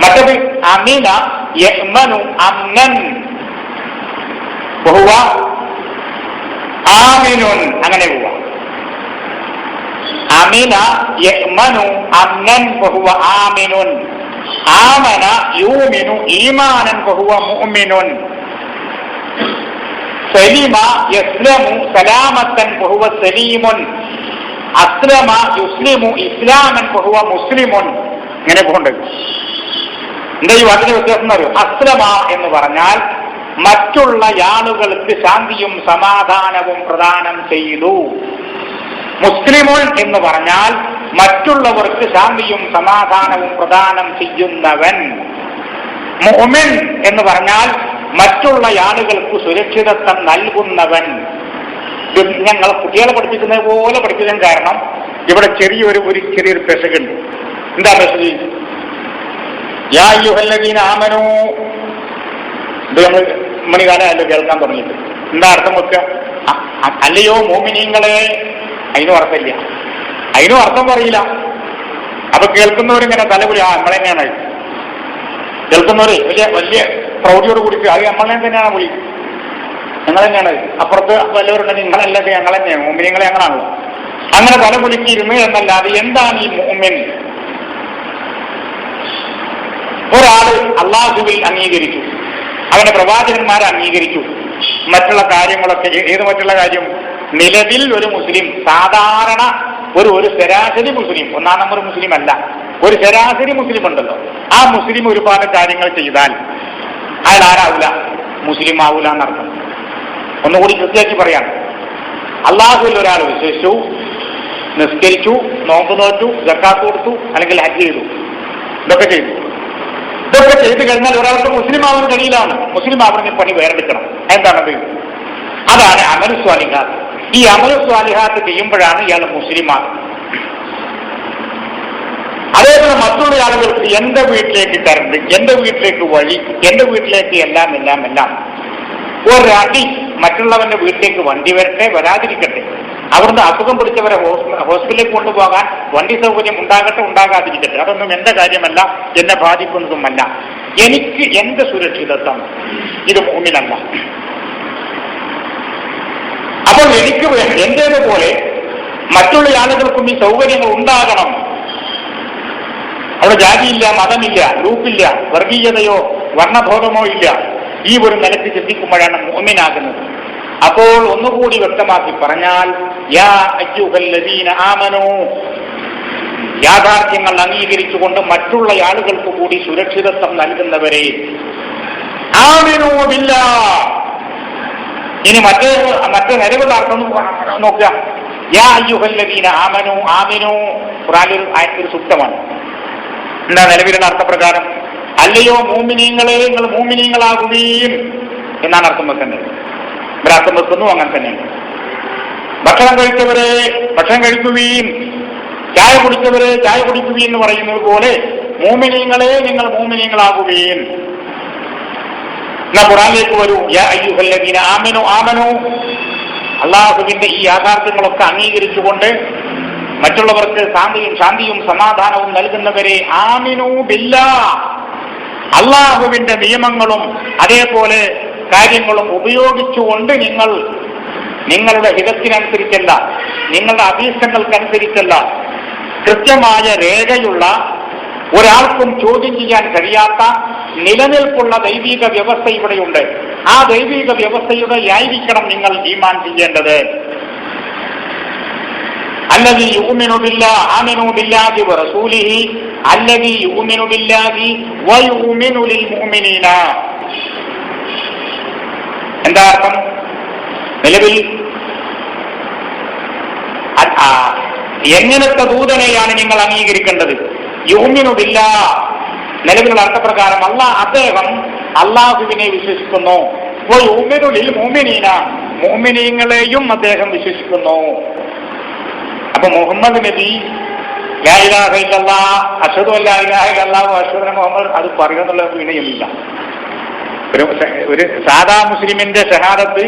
മറ്റത് അമിന യഅ്മനു അംനൻ വഹുവ ആമിനുൻ, അങ്ങനെ പോവാ. അമിന യഅ്മനു അംനൻ വഹുവ ആമിനുൻ, ആമന യൂമിനു ഈമാനൻ വഹുവ മുഅ്മിനുൻ, സലിമ യസ്ലമു സലാമത്തൻ വഹുവ സലീമുൻ, അസ്ലമ യുസ്ലിമു ഇസ്ലാമൻ വഹുവ മുസ്ലിമുൻ. ഇങ്ങനെ പോകണ്ട്. എന്താ ഈ വാക്കിന്റെ വ്യത്യാസം അറിയോ? അസ്ലമ എന്ന് പറഞ്ഞാൽ മറ്റുള്ള ആളുകൾക്ക് ശാന്തിയും സമാധാനവും പ്രദാനം ചെയ്തു. മുസ്ലിമുൻ എന്ന് പറഞ്ഞാൽ മറ്റുള്ളവർക്ക് ശാന്തിയും സമാധാനവും പ്രദാനം ചെയ്യുന്നവൻ. മുഅ്മിൻ എന്ന് പറഞ്ഞാൽ മറ്റുള്ള ആളുകൾക്ക് സുരക്ഷിതത്വം നൽകുന്നവൻ. ഞങ്ങൾ കുട്ടികളെ പഠിപ്പിക്കുന്നത് പോലെ പഠിപ്പിക്കാൻ കാരണം ഇവിടെ ചെറിയൊരു പെശകുണ്ട്. എന്താ പെശക്? യാ അയ്യുഹല്ലദീന ആമനൂ, ഇത് നമ്മൾ മണികാലമല്ലോ കേൾക്കാൻ തുടങ്ങിയിട്ട്. എന്താ അർത്ഥം വെക്കുക? അല്ലയോ മോമിനീങ്ങളെ, അതിനും അർത്ഥമില്ല, അതിനും അർത്ഥം പറയില്ല. അപ്പൊ കേൾക്കുന്നവരിങ്ങനെ തലകുലി, നമ്മളെന്നെയാണ് കേൾക്കുന്നവര് വലിയ പ്രൗഢിയോട് കൂടിയിട്ട് അത് നമ്മളെ തന്നെയാണ് വിളി, ഞങ്ങൾ തന്നെയാണ്. അപ്പുറത്ത് വല്ലവരുണ്ടെങ്കിൽ നിങ്ങളല്ലാതെ ഞങ്ങൾ തന്നെയാണ്, മോമിനിയങ്ങളെ ഞങ്ങളാണല്ലോ. അങ്ങനെ തലകുലുക്കിയിരുന്നു എന്നല്ലാതെ എന്താണ് ഈ മുഅ്മിൻ? ഒരാള് അള്ളാഹുവിൽ അംഗീകരിച്ചു, അവന്റെ പ്രവാചകന്മാരെ അംഗീകരിച്ചു, മറ്റുള്ള കാര്യങ്ങളൊക്കെ. ഏത് മറ്റുള്ള കാര്യം? നിലവിൽ ഒരു മുസ്ലിം, സാധാരണ ഒരു ശരാശരി മുസ്ലിം, ഒന്നാം നമ്പർ മുസ്ലിം അല്ല, ഒരു ശരാശരി മുസ്ലിം ഉണ്ടല്ലോ, ആ മുസ്ലിം ഒരുപാട് കാര്യങ്ങൾ ചെയ്താൽ അയാൾ ആരാവില്ല? മുസ്ലിം ആവൂല എന്നർത്ഥം. ഒന്നുകൂടി കൃത്യമാക്കി പറയാണ്. അള്ളാഹുവിൽ ഒരാൾ വിശ്വസിച്ചു, നിസ്കരിച്ചു, നോമ്പ് നോറ്റു, സക്കാത്ത് കൊടുത്തു, അല്ലെങ്കിൽ ഹജ്ജ് ചെയ്തു, ഇതൊക്കെ ചെയ്തു കഴിഞ്ഞാൽ ഒരാൾക്ക് മുസ്ലിം ആവാൻ കഴിയില്ലാണ്. മുസ്ലിം ആവണമെങ്കിൽ പണി വേറെടുക്കണം. എന്താണത്? അതാണ് അമലു സ്വാലിഹാത്ത്. ഈ അമലു സ്വാലിഹാത്ത് ചെയ്യുമ്പോഴാണ് ഇയാൾ മുസ്ലിം ആകുന്നത്. അതേപോലെ മറ്റുള്ള ആളുകൾക്ക് എന്റെ വീട്ടിലേക്ക് കറണ്ട്, എന്റെ വീട്ടിലേക്ക് വഴി, എന്റെ വീട്ടിലേക്ക് എല്ലാം ഒരടി മറ്റുള്ളവന്റെ വീട്ടിലേക്ക് വണ്ടി വരട്ടെ, വരാതിരിക്കട്ടെ, അവിടുന്ന് അസുഖം പിടിച്ചവരെ ഹോസ്പിറ്റലിലേക്ക് കൊണ്ടുപോകാൻ വണ്ടി സൗകര്യം ഉണ്ടാകട്ടെ, ഉണ്ടാകാതിരിക്കട്ടെ, അതൊന്നും എന്റെ കാര്യമല്ല, എന്നെ ബാധിക്കുന്നതുമല്ല. എനിക്ക് എന്റെ സുരക്ഷിതത്വം ഇത് മുന്നിലല്ല. അപ്പോൾ എനിക്ക് എന്റേതുപോലെ മറ്റുള്ള ആളുകൾക്കും ഈ സൗകര്യങ്ങൾ ഉണ്ടാകണം. അവിടെ ജാതിയില്ല, മതമില്ല, ഗ്രൂപ്പില്ല, വർഗീയതയോ വർണ്ണബോധമോ ഇല്ല. ഈ ഒരു നിലയ്ക്ക് ചിന്തിക്കുമ്പോഴാണ് മുഅ്മിനാകുന്നത്. അപ്പോൾ ഒന്നുകൂടി വ്യക്തമാക്കി പറഞ്ഞാൽ യാ അയ്യുഹല്ലദീന ആമനൂ, യാഥാർത്ഥ്യങ്ങൾ അംഗീകരിച്ചുകൊണ്ട് മറ്റുള്ള ആളുകൾക്ക് കൂടി സുരക്ഷിതത്വം നൽകുന്നവരെ ആമിനൂ ബില്ലാഹ്. ഇനി മറ്റേ നിരവധി അർത്ഥം നോക്കുക. യാ അയ്യുഹല്ലദീന ആമനൂ, ആമിനൂ ഖുർആനിൽ ഒരു സൂക്തമാണ്. എന്താ നിലവിലുള്ള അർത്ഥപ്രകാരം? അല്ലയോ മൂമിനീങ്ങളെ, നിങ്ങൾ മൂമിനീങ്ങളാകുകയും എന്നാണ് അർത്ഥം വെക്കേണ്ടത്. ഇവരർത്ഥം വെക്കുന്നു അങ്ങനെ തന്നെയാണ്. ഭക്ഷണം കഴിച്ചവരെ ഭക്ഷണം കഴിക്കുകയും ചായ കുടിച്ചവരെ ചായ കുടിക്കുകയും എന്ന് പറയുന്നത് പോലെ മൂമിനീങ്ങളെ, നിങ്ങൾ മൂമിനീങ്ങളാകുകയും. എന്നാ ഖുർആനിലേക്ക് വരൂ. യാ അയ്യുഹല്ലദീന ആമനൂ, ആമനൂ അള്ളാഹുവിന്റെ ഈ യാഥാർത്ഥ്യങ്ങളൊക്കെ അംഗീകരിച്ചുകൊണ്ട് മറ്റുള്ളവർക്ക് ശാന്തിയും സമാധാനവും നൽകുന്നവരെ ആമിനൂ ബില്ലാഹ്, അള്ളാഹുവിന്റെ നിയമങ്ങളും അതേപോലെ കാര്യങ്ങളും ഉപയോഗിച്ചുകൊണ്ട് നിങ്ങൾ നിങ്ങളുടെ ഹിതത്തിനനുസരിച്ചല്ല, നിങ്ങളുടെ അഭീഷ്ടങ്ങൾക്കനുസരിച്ചല്ല, കൃത്യമായ രേഖയുള്ള ഒരാൾക്കും ചോദ്യം ചെയ്യാൻ കഴിയാത്ത നിലനിൽപ്പുള്ള ദൈവിക വ്യവസ്ഥ ഇവിടെയുണ്ട്. ആ ദൈവിക വ്യവസ്ഥയുടെ ആയിരിക്കണം നിങ്ങൾ ഈമാൻ ചെയ്യേണ്ടത്. അല്ലദീ യുഅ്മിനു ബില്ലാഹി ആമിനൂ ബില്ലാഹി വറസൂലിഹി അല്ലദീ യുഅ്മിനു ബില്ലാഹി വയുഅ്മിനു ലിൽ മുഅ്മിനീന. എന്താ അർത്ഥം? നിലവിൽ എങ്ങനത്തെ ദൂതനെയാണ് നിങ്ങൾ അംഗീകരിക്കേണ്ടത്? യുഅ്മിനു ബില്ലാഹ് നിലവിലുള്ള അർത്ഥപ്രകാരം അദ്ദേഹം അള്ളാഹുവിനെ വിശ്വസിക്കുന്നു. വയുഅ്മിനു ലിൽ മുഅ്മിനീന മുഅ്മിനീങ്ങളെയും അദ്ദേഹം വിശ്വസിക്കുന്നു. അപ്പൊ മുഹമ്മദ് നബി ലാ ഇലാഹ ഇല്ലല്ലാഹ് അശ്ഹദു അൻ ലാ ഇലാഹ ഇല്ലല്ലാഹു അശ്ഹദു അന്ന മുഹമ്മദ് അത് പറയുന്നുള്ള വിനയമില്ല. ഒരു സാധാ മുസ്ലിമിന്റെ ഷഹാദത്ത്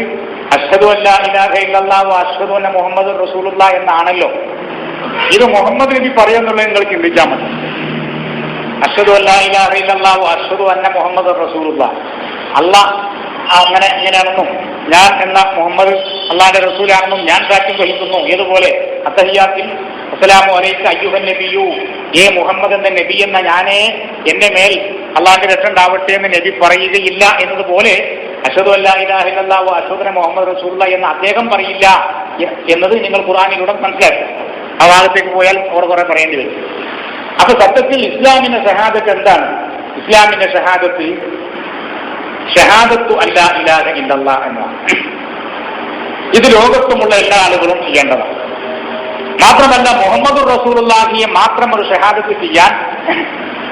അശ്ഹദു അൻ ലാ ഇലാഹ ഇല്ലല്ലാഹു അശ്ഹദു അന്ന മുഹമ്മദ് റസൂലുള്ളാഹ് എന്നാണല്ലോ. ഇത് മുഹമ്മദ് നബി പറയുന്നുള്ളത് നിങ്ങൾ ചിന്തിച്ചാൽ മതി. അശ്ഹദു അൻ ലാ ഇലാഹ ഇല്ലല്ലാഹു അശ്ഹദു അന്ന മുഹമ്മദ് റസൂലുള്ളാഹ്. അള്ളാഹ് എങ്ങനെയാണെന്നും ഞാൻ എന്ന മുഹമ്മദ് അള്ളാഹിന്റെ റസൂലാണെന്നും ഞാൻ സാക്ഷ്യം വഹിക്കുന്നു. ഏതുപോലെ അത്തഹിയ്യാത്തിൽ അസ്സലാമു അലൈക അയ്യുഹൻ നബിയു, മുഹമ്മദ് എന്ന നബി എന്ന ഞാനേ എന്റെ മേൽ അള്ളാഹിന്റെ രക്ഷ ഉണ്ടാവട്ടെ എന്ന് നബി പറയുകയില്ല എന്നതുപോലെ അശ്ഹദു അൻ ലാ ഇലാഹ ഇല്ലല്ലാഹു അശ്ഹദു അന്ന മുഹമ്മദ് റസൂലുള്ളാഹി എന്ന് അദ്ദേഹം പറയില്ല എന്നത് നിങ്ങൾ ഖുർആനിലൂടെ മനസ്സിലാക്കും. ആ ഭാഗത്തേക്ക് പോയാൽ അവിടെ കുറെ പറയേണ്ടി വരും. അപ്പൊ സത്യത്തിൽ ഇസ്ലാമിന്റെ ഷഹാദത്ത് എന്താണ്? ഇസ്ലാമിന്റെ ഷഹാദത്തു അല്ലാ ഇലാഹ ഇല്ലല്ലാഹ് എന്നാണ്. ഇത് ലോകത്തുമുള്ള എല്ലാ ആളുകളും ചെയ്യേണ്ടതാണ്. മാത്രമല്ല മുഹമ്മദ് റസൂലുള്ളാഹിയെ മാത്രം ഒരു ഷഹാദത്ത് ചെയ്യാൻ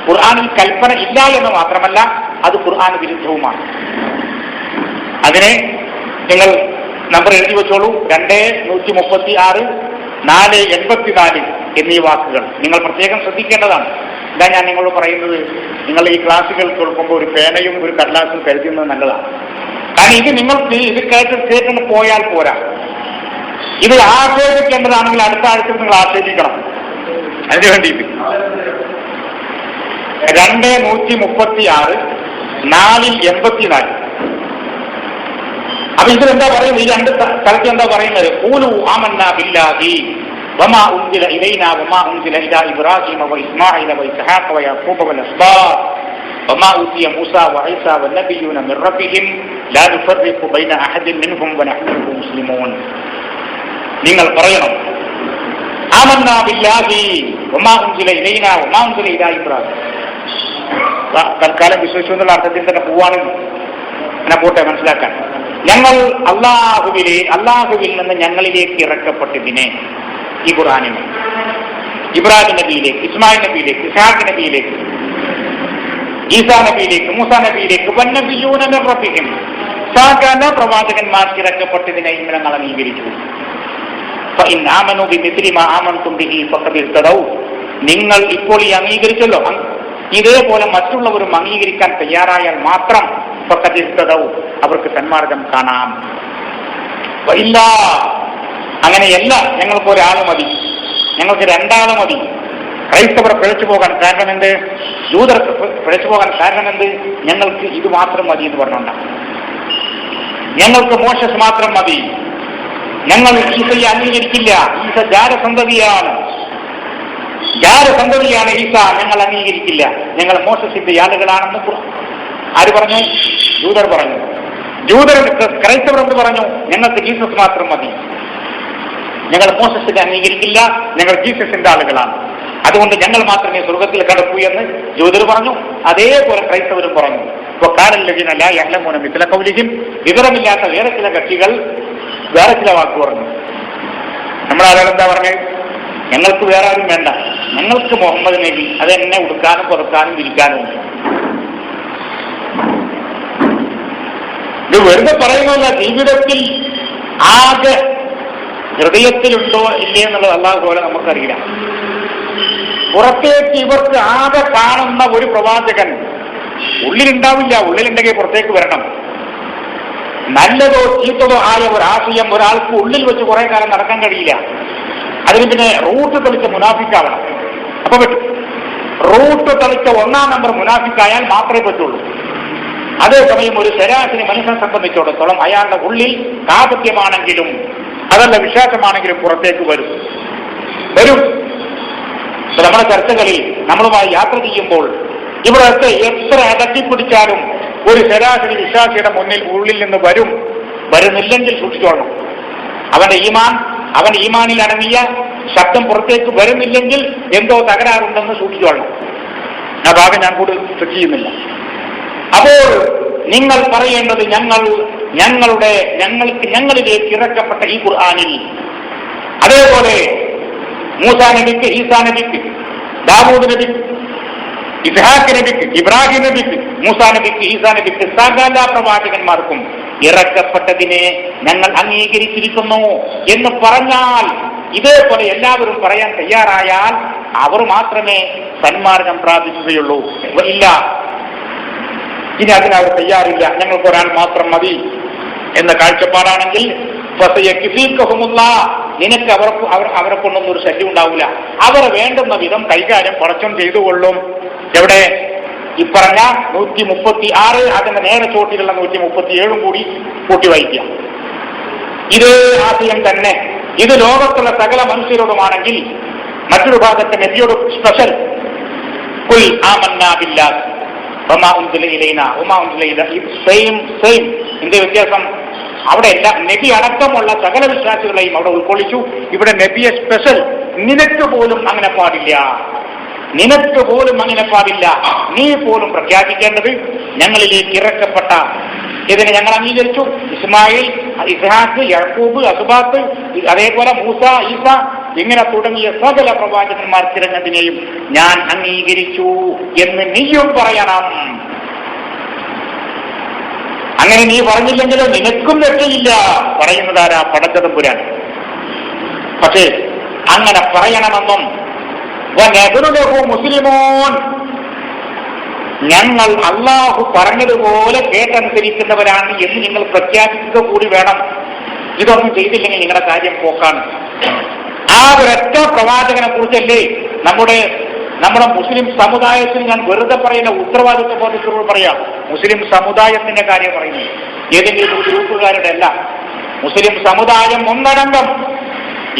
ഖുർആനിൽ കൽപ്പന ഇല്ല എന്ന് മാത്രമല്ല അത് ഖുർആൻ വിരുദ്ധവുമാണ്. അതിനെ നിങ്ങൾ നമ്പർ എഴുതി വെച്ചോളൂ. 2:136 4:84 എന്നീ വാക്കുകൾ നിങ്ങൾ പ്രത്യേകം ശ്രദ്ധിക്കേണ്ടതാണ്. ഇതാ ഞാൻ നിങ്ങളോട് പറയുന്നത്, നിങ്ങൾ ഈ ക്ലാസുകൾ കേൾക്കുമ്പോൾ ഒരു പേനയും ഒരു കടലാസും കരുതുന്നത് നല്ലതാണ്. കാരണം ഇത് നിങ്ങൾക്ക് ഇത് കേട്ടിട്ട് പോയാൽ പോരാ. ഇത് ആക്ഷേപിക്കേണ്ടതാണെങ്കിൽ അടുത്ത ആഴ്ച നിങ്ങൾ ആക്ഷേപിക്കണം. അതിനു വേണ്ടിയിട്ട് 2:136 4:84. അപ്പൊ ഇതിലെന്താ പറയുന്നത്? ഈ രണ്ട് സ്ഥലത്ത് എന്താ പറയുന്നത്? ഖൂലു ആമന്നാ ബില്ലാഹി വമാ ഉൻസില ഇലൈനാ വമാ ഉൻസില ഇലാ ഇബ്രാഹീമ വഇസ്മാഈല വഇസ്ഹാഖ വയാഖൂബ വൽഅസ്ബാത്ത് വമാ ഊതിയ മൂസാ വഈസാ വന്നബിയ്യൂന മിർ റബ്ബിഹിം ലാ നുഫർരിഖു ബൈന അഹദിൻ മിൻഹും വനഹ്നു ലഹു മുസ്ലിമൂൻ. നിങ്ങൾ പറയണം ആമന്നാ ബില്ലാഹി വമാ ഉൻസില ഇലൈനാ വമാ ഉൻസില ഇലാ ഇബ്രാഹീം. തൽക്കാലം വിശ്വസിച്ചു എന്നുള്ള അർത്ഥത്തിൽ തന്നെ പോവാണ്. അങ്ങനെ പോട്ടെ, മനസ്സിലാക്കാൻ. ഞങ്ങൾ അള്ളാഹുവിൽ നിന്ന് ഞങ്ങളിലേക്ക് ഇറക്കപ്പെട്ടതിനെ, ഈ ഖുർആനിനെ, ഇബ്രാഹിം നബിയിലേക്ക്, ഇസ്മായിൽ നബിയിലേക്ക്, ഇസ്ഹാഖ് നബിയിലേക്ക്, ഈസാ നബിയിലേക്ക്, മൂസാ നബിയിലേക്ക്, വന്നബിയ്യൂന മിർ റബ്ബിഹിം സകല പ്രവാചകന്മാർക്ക് ഇറക്കപ്പെട്ടതിനെ ഞങ്ങൾ അംഗീകരിച്ചു. ഫഇൻ ആമനൂ ബിമിസ്ലി മാ ആമൻതും ബിഹി ഫഖദ് ഇഹ്തദൗ. നിങ്ങൾ ഇപ്പോൾ ഈ അംഗീകരിച്ചല്ലോ, ഇതേപോലെ മറ്റുള്ളവരും അംഗീകരിക്കാൻ തയ്യാറായാൽ മാത്രം ഫഖദ് ഇഹ്തദൗ അവർക്ക് സന്മാർഗം കാണാം. ഇല്ല, അങ്ങനെയല്ല. ഞങ്ങൾക്ക് ഒരാൾ മതി, ഞങ്ങൾക്ക് രണ്ടാൾ മതി. ക്രൈസ്തവർ പിഴച്ചു പോകാൻ കാരണം എന്ത്? ജൂതർ പിഴച്ചു പോകാൻ കാരണം എന്ത്? ഞങ്ങൾക്ക് ഇത് മാത്രം മതി എന്ന് പറഞ്ഞുകൊണ്ടാണ്. ഞങ്ങൾക്ക് മോശസ് മാത്രം മതി. ഞങ്ങൾ ഈസയെ അംഗീകരിക്കില്ല. ഈസ ജാരസന്തതിയാണ് ഈസ. ഞങ്ങൾ അംഗീകരിക്കില്ല. ഞങ്ങൾ മോശസിന്റെ ആളുകളാണെന്ന് ആര് പറഞ്ഞു? ജൂതർ പറഞ്ഞു. ക്രൈസ്തവർ എന്ന് പറഞ്ഞു ഞങ്ങൾക്ക് ജീസസ് മാത്രം മതി, ഞങ്ങൾ മോശസിനെ അംഗീകരിക്കില്ല, ഞങ്ങൾ ജീസസിന്റെ ആളുകളാണ്. അതുകൊണ്ട് ഞങ്ങൾ മാത്രമേ സ്വർഗത്തിൽ കടക്കൂ എന്ന് ജൂതർ പറഞ്ഞു. അതേപോലെ ക്രൈസ്തവരും പറഞ്ഞു. വിവരമില്ലാത്ത വേറെ ചില കക്ഷികൾ വേറെ ചില വാക്ക് പറഞ്ഞു. നമ്മളാളെന്താ പറഞ്ഞത്? ഞങ്ങൾക്ക് വേറെ ആരും വേണ്ട, ഞങ്ങൾക്ക് മുഹമ്മദ് നബി അതെന്നെ ഉടുക്കാനും പുറക്കാനും ഇരിക്കാനും. ഇത് വെറുതെ പറയുന്നില്ല. ജീവിതത്തിൽ ആകെ ഹൃദയത്തിലുണ്ടോ ഇല്ലേ എന്നുള്ളത് അല്ലാഹു പോലെ നമുക്കറിയില്ല. പുറത്തേക്ക് ഇവർക്ക് ആകെ കാണുന്ന ഒരു പ്രവാചകൻ ഉള്ളിലുണ്ടാവില്ല. ഉള്ളിലുണ്ടെങ്കിൽ പുറത്തേക്ക് വരണം. നല്ലതോ ചീത്തതോ ആയ ഒരാശയം ഒരാൾക്ക് ഉള്ളിൽ വെച്ച് കുറെ കാലം നടക്കാൻ കഴിയില്ല. അതിന് പിന്നെ റൂട്ട് തെളിച്ച മുനാഫിക്കാവണം. അപ്പൊ പറ്റും. റൂട്ട് തെളിച്ച 1-ാം നമ്പർ മുനാഫിക്കായാൽ മാത്രമേ പറ്റുള്ളൂ. അതേസമയം ഒരു ശരാശരി മനുഷ്യനെ സംബന്ധിച്ചിടത്തോളം അയാളുടെ ഉള്ളിൽ കാപട്യമാണെങ്കിലും അതല്ല വിശ്വാസമാണെങ്കിലും പുറത്തേക്ക് വരും. നമ്മുടെ ചർച്ചകളിൽ നമ്മളുമായി യാത്ര ചെയ്യുമ്പോൾ ഇവിടത്തെ എത്ര അടക്കിപ്പിടിച്ചാലും ഒരു ശരാശരി വിശ്വാസിയുടെ മുന്നിൽ ഉള്ളിൽ നിന്ന് വരുന്നില്ലെങ്കിൽ സൂക്ഷിച്ചോളണം. അവന്റെ ഈമാനിൽ അടങ്ങിയ ശബ്ദം പുറത്തേക്ക് വരുന്നില്ലെങ്കിൽ എന്തോ തകരാറുണ്ടെന്ന് സൂക്ഷിച്ചോളണം. ആ ഭാഗം ഞാൻ കൂടുതൽ ചർച്ച ചെയ്യുന്നില്ല. അപ്പോൾ നിങ്ങൾ പറയേണ്ടത് ഞങ്ങളിലേക്ക് ഇറക്കപ്പെട്ട ഈ ഖുർആനിൽ അതേപോലെ മൂസാ നബിക്ക്, ഈസാ നബിക്ക്, ദാവൂദ് നബിക്ക്, ഇസ്ഹാഖ് നബിക്ക്, ഇബ്രാഹിം നബിക്ക്, മൂസാ നബിക്ക്, ഈസാ നബിക്ക് സകല പ്രവാചകന്മാർക്കും ഇറക്കപ്പെട്ടതിനെ ഞങ്ങൾ അംഗീകരിച്ചിരിക്കുന്നു എന്ന് പറഞ്ഞാൽ, ഇതേപോലെ എല്ലാവരും പറയാൻ തയ്യാറായാൽ അവർ മാത്രമേ സന്മാർഗം പ്രാപിക്കുകയുള്ളൂ. ഇല്ല, ഇനി അതിനവർ തയ്യാറില്ല, ഞങ്ങൾക്ക് ഒരാൾ മാത്രം മതി എന്ന കാഴ്ചപ്പാടാണെങ്കിൽ നിനക്ക് അവരെ കൊണ്ടൊന്നും ഒരു ശല്യം ഉണ്ടാവില്ല. അവർ വേണ്ടുന്ന വിധം കൈകാര്യം പടച്ചോൻ ചെയ്തുകൊള്ളും. എവിടെ ഈ പറഞ്ഞ 136 അതിന്റെ നേരെ ചോട്ടിലുള്ള 137 കൂടി കൂട്ടി വായിക്കുക. ഇതേ ആശയം തന്നെ ഇത് ലോകത്തുള്ള സകല മനുഷ്യരോടുമാണെങ്കിൽ മറ്റൊരു ഭാഗത്തെ നബിയോട് സ്പെഷ്യൽ കുൽ ആമന്നാ ബില്ലാഹ് വമാ ഉൻസില ഇലൈനാ വമാ ഉൻസില ഇലൈഹി സെയിം ഇതിന്റെ വ്യത്യാസം അവിടെ എല്ലാം നബി അടക്കമുള്ള സകല വിശ്വാസികളെയും അവിടെ ഉൾക്കൊള്ളിച്ചു. ഇവിടെ നബിയെ സ്പെഷ്യൽ. നിനക്ക് പോലും അങ്ങനെ പാടില്ല, നീ പോലും പ്രഖ്യാപിക്കേണ്ടത് ഞങ്ങളിലേക്ക് ഇറക്കപ്പെട്ട ഇതിനെ ഞങ്ങൾ അംഗീകരിച്ചു. ഇസ്മായിൽ, ഇസ്ഹാഖ്, യാക്കൂബ്, അസ്ബാത്ത്, അതേപോലെ മൂസ, ഈസ ഇങ്ങനെ തുടങ്ങിയ സകല പ്രവാചകന്മാർക്കിറങ്ങതിനെയും ഞാൻ അംഗീകരിച്ചു എന്ന് നീയും പറയണം. അങ്ങനെ നീ പറഞ്ഞില്ലെങ്കിലോ നിനക്കും രക്ഷയില്ല. പറയുന്നതാരാ? പടച്ചതമ്പുരാൻ. പക്ഷേ അങ്ങനെ പറയണമെന്നും മുസ്ലിമോൻ ഞങ്ങൾ അള്ളാഹു പറഞ്ഞതുപോലെ കേട്ടനുസരിക്കുന്നവരാണ് എന്ന് നിങ്ങൾ പ്രഖ്യാപിക്കുക കൂടി വേണം. ഇതൊന്നും ചെയ്തില്ലെങ്കിൽ നിങ്ങളുടെ കാര്യം പോക്കാണ്. ആ ഒരൊറ്റ പ്രവാചകനെ കുറിച്ചല്ലേ നമ്മുടെ മുസ്ലിം സമുദായത്തിന്, ഞാൻ വെറുതെ പറയുന്ന ഉത്തരവാദിത്വ ബോധത്തോട് പറയാം, മുസ്ലിം സമുദായത്തിന്റെ കാര്യം പറയുന്നു, ഏതെങ്കിലും ഒരു ഗ്രൂപ്പുകാരുടെ അല്ല. മുസ്ലിം സമുദായം ഒന്നടങ്കം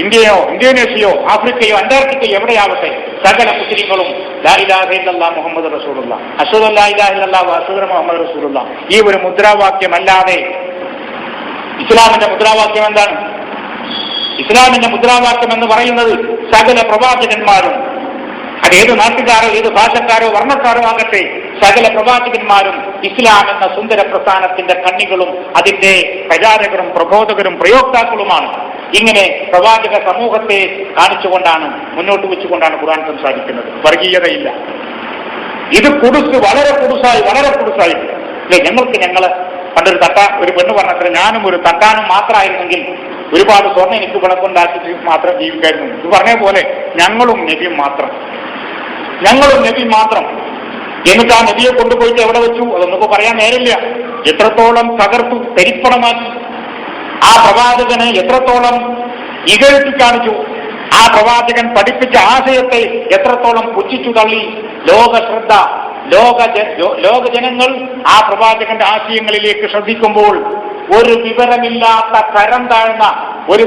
ഇന്ത്യയോ ഇന്തോനേഷ്യയോ ആഫ്രിക്കയോ അന്റാർട്ടിക്കയോ എവിടെയാവട്ടെ സകല മുസ്ലിങ്ങളും ലാ ഇലാഹ ഇല്ലല്ലാഹ് മുഹമ്മദ് റസൂലുള്ളാഹ്, അശ്ഹദു അല്ലാ ഇലാഹ ഇല്ലല്ലാഹ് വഅശ്ഹദു അന്ന മുഹമ്മദ് റസൂലുള്ളാഹ് ഈ ഒരു മുദ്രാവാക്യമല്ലാതെ ഇസ്ലാമിന്റെ മുദ്രാവാക്യം എന്താണ്? ഇസ്ലാമിന്റെ മുദ്രാവാക്യം എന്ന് പറയുന്നത് സകല പ്രവാചകന്മാരും, അതേത് നാട്ടുകാരോ ഏത് ഭാഷക്കാരോ വർണ്ണക്കാരോ ആകട്ടെ, സകല പ്രവാചകന്മാരും ഇസ്ലാം എന്ന സുന്ദര പ്രസ്ഥാനത്തിന്റെ കണ്ണികളും അതിന്റെ പ്രചാരകരും പ്രബോധകരും പ്രയോക്താക്കളുമാണ്. ഇങ്ങനെ പ്രവാചക സമൂഹത്തെ കാണിച്ചുകൊണ്ടാണ്, മുന്നോട്ട് വെച്ചുകൊണ്ടാണ് ഖുർആൻ സംസാരിക്കുന്നത്. വർഗീയതയില്ല. ഇത് വളരെ കുടുസായി അല്ലെ? ഞങ്ങള് പണ്ടൊരു ഒരു പെണ്ണ് പറഞ്ഞത്ര ഞാനും ഒരു തട്ടാനും മാത്രമായിരുന്നെങ്കിൽ ഒരുപാട് സ്വർണ്ണം എനിക്ക് വിളക്കൊണ്ടാക്കി മാത്രം ജീവിക്കായിരുന്നു. ഇത് പറഞ്ഞ പോലെ ഞങ്ങളും നബിയും മാത്രം. എന്നിട്ട് ആ നബിയെ കൊണ്ടുപോയിട്ട് എവിടെ വെച്ചു അതൊന്നും പറയാൻ നേരില്ല. എത്രത്തോളം തകർത്തു തരിപ്പണമാക്കി, ആ പ്രവാചകനെ എത്രത്തോളം ഇകഴ്ത്തി കാണിച്ചു, ആ പ്രവാചകൻ പഠിപ്പിച്ച ആശയത്തെ എത്രത്തോളം പുച്ഛിച്ചു തള്ളി. ലോക ജനങ്ങൾ ആ പ്രവാചകന്റെ ആശയങ്ങളിലേക്ക് ശ്രദ്ധിക്കുമ്പോൾ ഒരു വിവരമില്ലാത്ത കരം താഴ്ന്ന ഒരു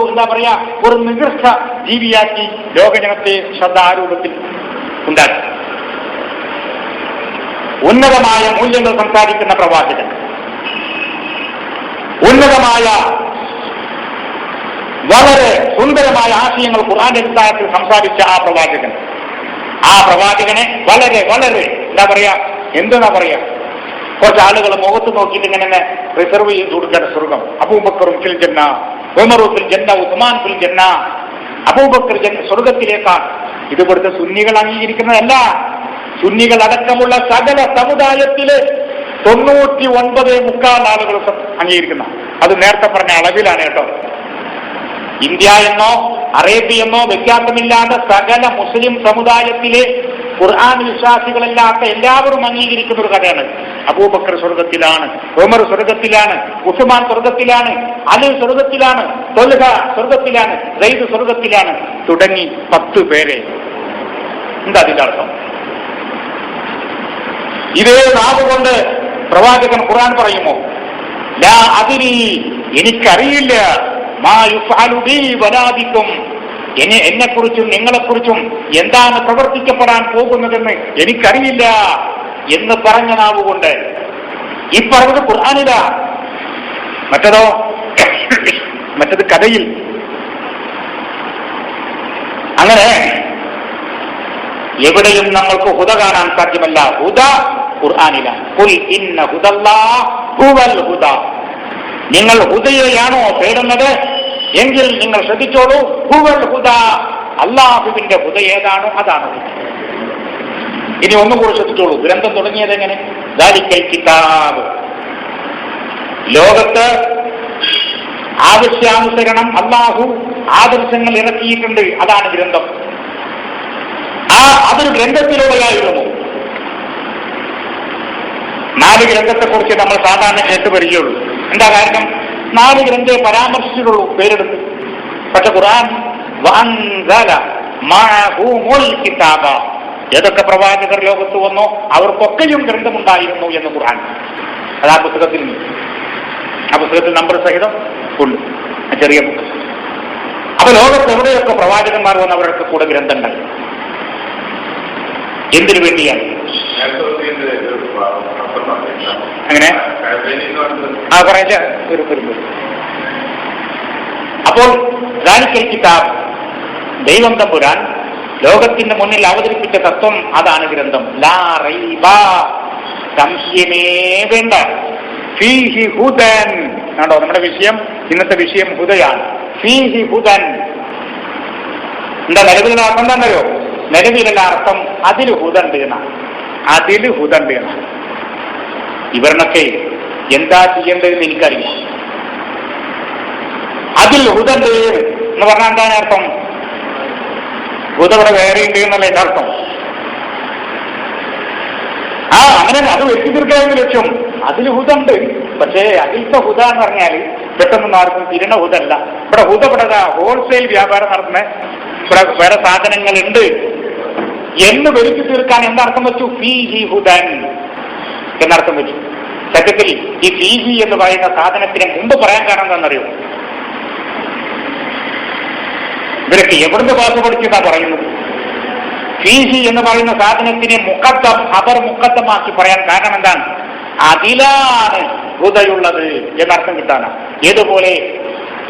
എന്താ പറയാ ഒരു നികൃഷ്ട ജീവിയാക്കി ലോകജനത്തെ ശ്രദ്ധാരൂപത്തിൽ ഉണ്ടാക്കി. ഉന്നതമായ മൂല്യങ്ങൾ സംസാരിക്കുന്ന പ്രവാചകൻ, ഉന്നതമായ വളരെ സുന്ദരമായ ആശയങ്ങൾ ഖുർആന്റെ അടിസ്ഥാനത്തിൽ സംസാരിച്ച ആ പ്രവാചകനെ വളരെ വളരെ എന്താ പറയാ കുറച്ച് ആളുകൾ മുഖത്ത് നോക്കിയിട്ട് ഇങ്ങനെ റിസർവ് ചെയ്ത് കൊടുക്കേണ്ട സ്വർഗം. അബൂബക്കറും ഫിൽ ജന്ന, ഉമറു ഫിൽ ജന്ന, ഉസ്മാൻ ഫിൽ ജന്ന. അബൂബക്കർ സ്വർഗത്തിലേക്കാണ്. ഇത് ഇവിടുത്തെ സുന്നികൾ അംഗീകരിക്കുന്നതല്ല. സുന്നികൾ അടക്കമുള്ള സകല സമുദായത്തിലെ 99.25% ആളുകൾ അംഗീകരിക്കുന്ന, അത് നേരത്തെ പറഞ്ഞ അളവിലാണ് കേട്ടോ. ഇന്ത്യ എന്നോ അറേബ്യ എന്നോ വ്യത്യാസമില്ലാതെ സകല മുസ്ലിം സമുദായത്തിലെ ഖുർആൻ വിശ്വാസികളല്ലാത്ത എല്ലാവരും അംഗീകരിക്കുന്ന ഒരു കഥയാണ്. അബൂബക്കർ സ്വർഗത്തിലാണ്, ഉമർ സ്വർഗത്തിലാണ്, ഉസ്മാൻ സ്വർഗത്തിലാണ്, അലി സ്വർഗത്തിലാണ്, തൊൽഹ സ്വർഗത്തിലാണ്, സയ്യിദ് സ്വർഗത്തിലാണ്, തുടങ്ങി 10 പേരെ. എന്താ അതിന്റെ അർത്ഥം? ഇതേ നാവുകൊണ്ട് പ്രവാചകൻ ഖുർആൻ പറയുമോ? ലാ അദ്രി, എനിക്കറിയില്ല, മാ യുഫഅലു ബി വലാ ബികും, എന്നെക്കുറിച്ചും നിങ്ങളെക്കുറിച്ചും എന്താണ് പ്രവർത്തിക്കപ്പെടാൻ പോകുന്നതെന്ന് എനിക്കറിയില്ല എന്ന് പറഞ്ഞ നാവുകൊണ്ട്. ഈ പറഞ്ഞത് ഖുർആനില, മറ്റത് കഥയിൽ. അങ്ങനെ എവിടെയും നമ്മൾക്ക് ഹുദ കാണാൻ സാധ്യമല്ല. ഹുദ ഖുർആനില. ഖുൽ ഇന്ന ഹുദല്ലാഹ് ഹുവൽ ഹുദ. നിങ്ങൾ ഹുദയെയാണോ തേടുന്നത് എങ്കിൽ നിങ്ങൾ ശ്രദ്ധിച്ചോളൂ, ഹുവൽ ഹുദ, അല്ലാഹുവിന്റെ ഹുദ ഏതാണോ അതാണ്. ഇനി ഒന്നുകൂടി ശ്രദ്ധിച്ചോളൂ, ഗ്രന്ഥം തുടങ്ങിയത് എങ്ങനെ? ദാലിക്കൽ കിതാബ്. ലോകത്ത് ആവശ്യാനുസരണം അല്ലാഹു ആദർശങ്ങൾ ഇറക്കിയിട്ടുണ്ട്, അതാണ് ഗ്രന്ഥം. അതൊരു ഗ്രന്ഥത്തിലൂടെയായിരുന്നു. 4 ഗ്രന്ഥത്തെക്കുറിച്ച് നമ്മൾ സാധാരണ കേട്ട് വരികയുള്ളൂ. എന്താ കാരണം? 4 ഗ്രന്ഥത്തെ പരാമർശിച്ചിട്ടുള്ളൂ പേരെടുത്ത്. പക്ഷെ ഖുർആൻ വഅൻസല മഅഹുൽ കിതാബ, ഏതൊക്കെ പ്രവാചകർ ലോകത്ത് വന്നോ അവർക്കൊക്കെയും ഗ്രന്ഥമുണ്ടായിരുന്നു എന്ന് ഖുർആൻ. അത് ആ പുസ്തകത്തിൽ നമ്പർ സഹിതം ഉണ്ട്, ചെറിയ പുസ്തകം. അപ്പൊ ലോകത്ത് എവിടെയൊക്കെ പ്രവാചകന്മാർ വന്ന് അവർക്ക് കൂടെ ഗ്രന്ഥങ്ങൾ. എന്തിനു വേണ്ടിയാണ്? അങ്ങനെ അപ്പോൾ ദാലിക്കൽ കിതാബ്, ദൈവം തമ്പുരാൻ ലോകത്തിന്റെ മുന്നിൽ അവതരിപ്പിച്ച തത്വം അതാണ് ഗ്രന്ഥം. ലാ റൈബ, സംശയമേ വേണ്ട. ഫീഹി ഹുദൻ. കണ്ടോ, നമ്മുടെ വിഷയം, ഇന്നത്തെ വിഷയം ഹുദയാണ്. ഫീഹി ഹുദൻ. എന്താ നിലവിലുള്ള അർത്ഥം എന്താണെന്നറിയോ? നിലവിലുള്ള അർത്ഥം അതിൽ ഹുദണ്ട് എന്നാണ്. അതിൽ ഹുദണ്ട് എന്നാണ്. ഇവരിനൊക്കെ എന്താ ചെയ്യേണ്ടതെന്ന് എനിക്കറിയാം. അതിൽ ഹുദണ്ട് എന്ന് പറഞ്ഞാൽ എന്താണ് അർത്ഥം? ഹുദ ഇവിടെ വേറെ ഉണ്ട് എന്നല്ല എന്റെ അർത്ഥം. അങ്ങനെ അത് വെട്ടി തീർക്കാമെന്ന് ലക്ഷ്യം. അതിൽ ഹുദണ്ട്. പക്ഷേ അതിലത്തെ ഹുദ എന്ന് പറഞ്ഞാൽ പെട്ടെന്ന് ആർക്കും തിരണ ഹുദല്ല. ഇവിടെ ഹുദ ഇവിടെ ഹോൾസെയിൽ വ്യാപാരം നടത്തുന്ന ഇവിടെ വേറെ സാധനങ്ങളുണ്ട് എന്ന് വരുത്തി തീർക്കാൻ എന്തർത്ഥം വെച്ചു? ഫീഹി ഹുദൻ എന്നർത്ഥം വെച്ചു. സത്യത്തിൽ ഈ ഫീഹി എന്ന് പറയുന്ന സാധനത്തിന് മുമ്പ് പറയാൻ കാരണം എന്താണെന്നറിയോ? ഇവരൊക്കെ എവിടുന്ന് ഭാഷ പഠിച്ചതാ പറയുന്നത്? ഫീഹി എന്ന് പറയുന്ന സാധനത്തിനെ ഖബർ മുഖദ്ദമാക്കി പറയാൻ കാരണം എന്താണ്? അതിലാണ് ഹുദയുള്ളത് എന്നർത്ഥം കിട്ടാനാണ്. ഏതുപോലെ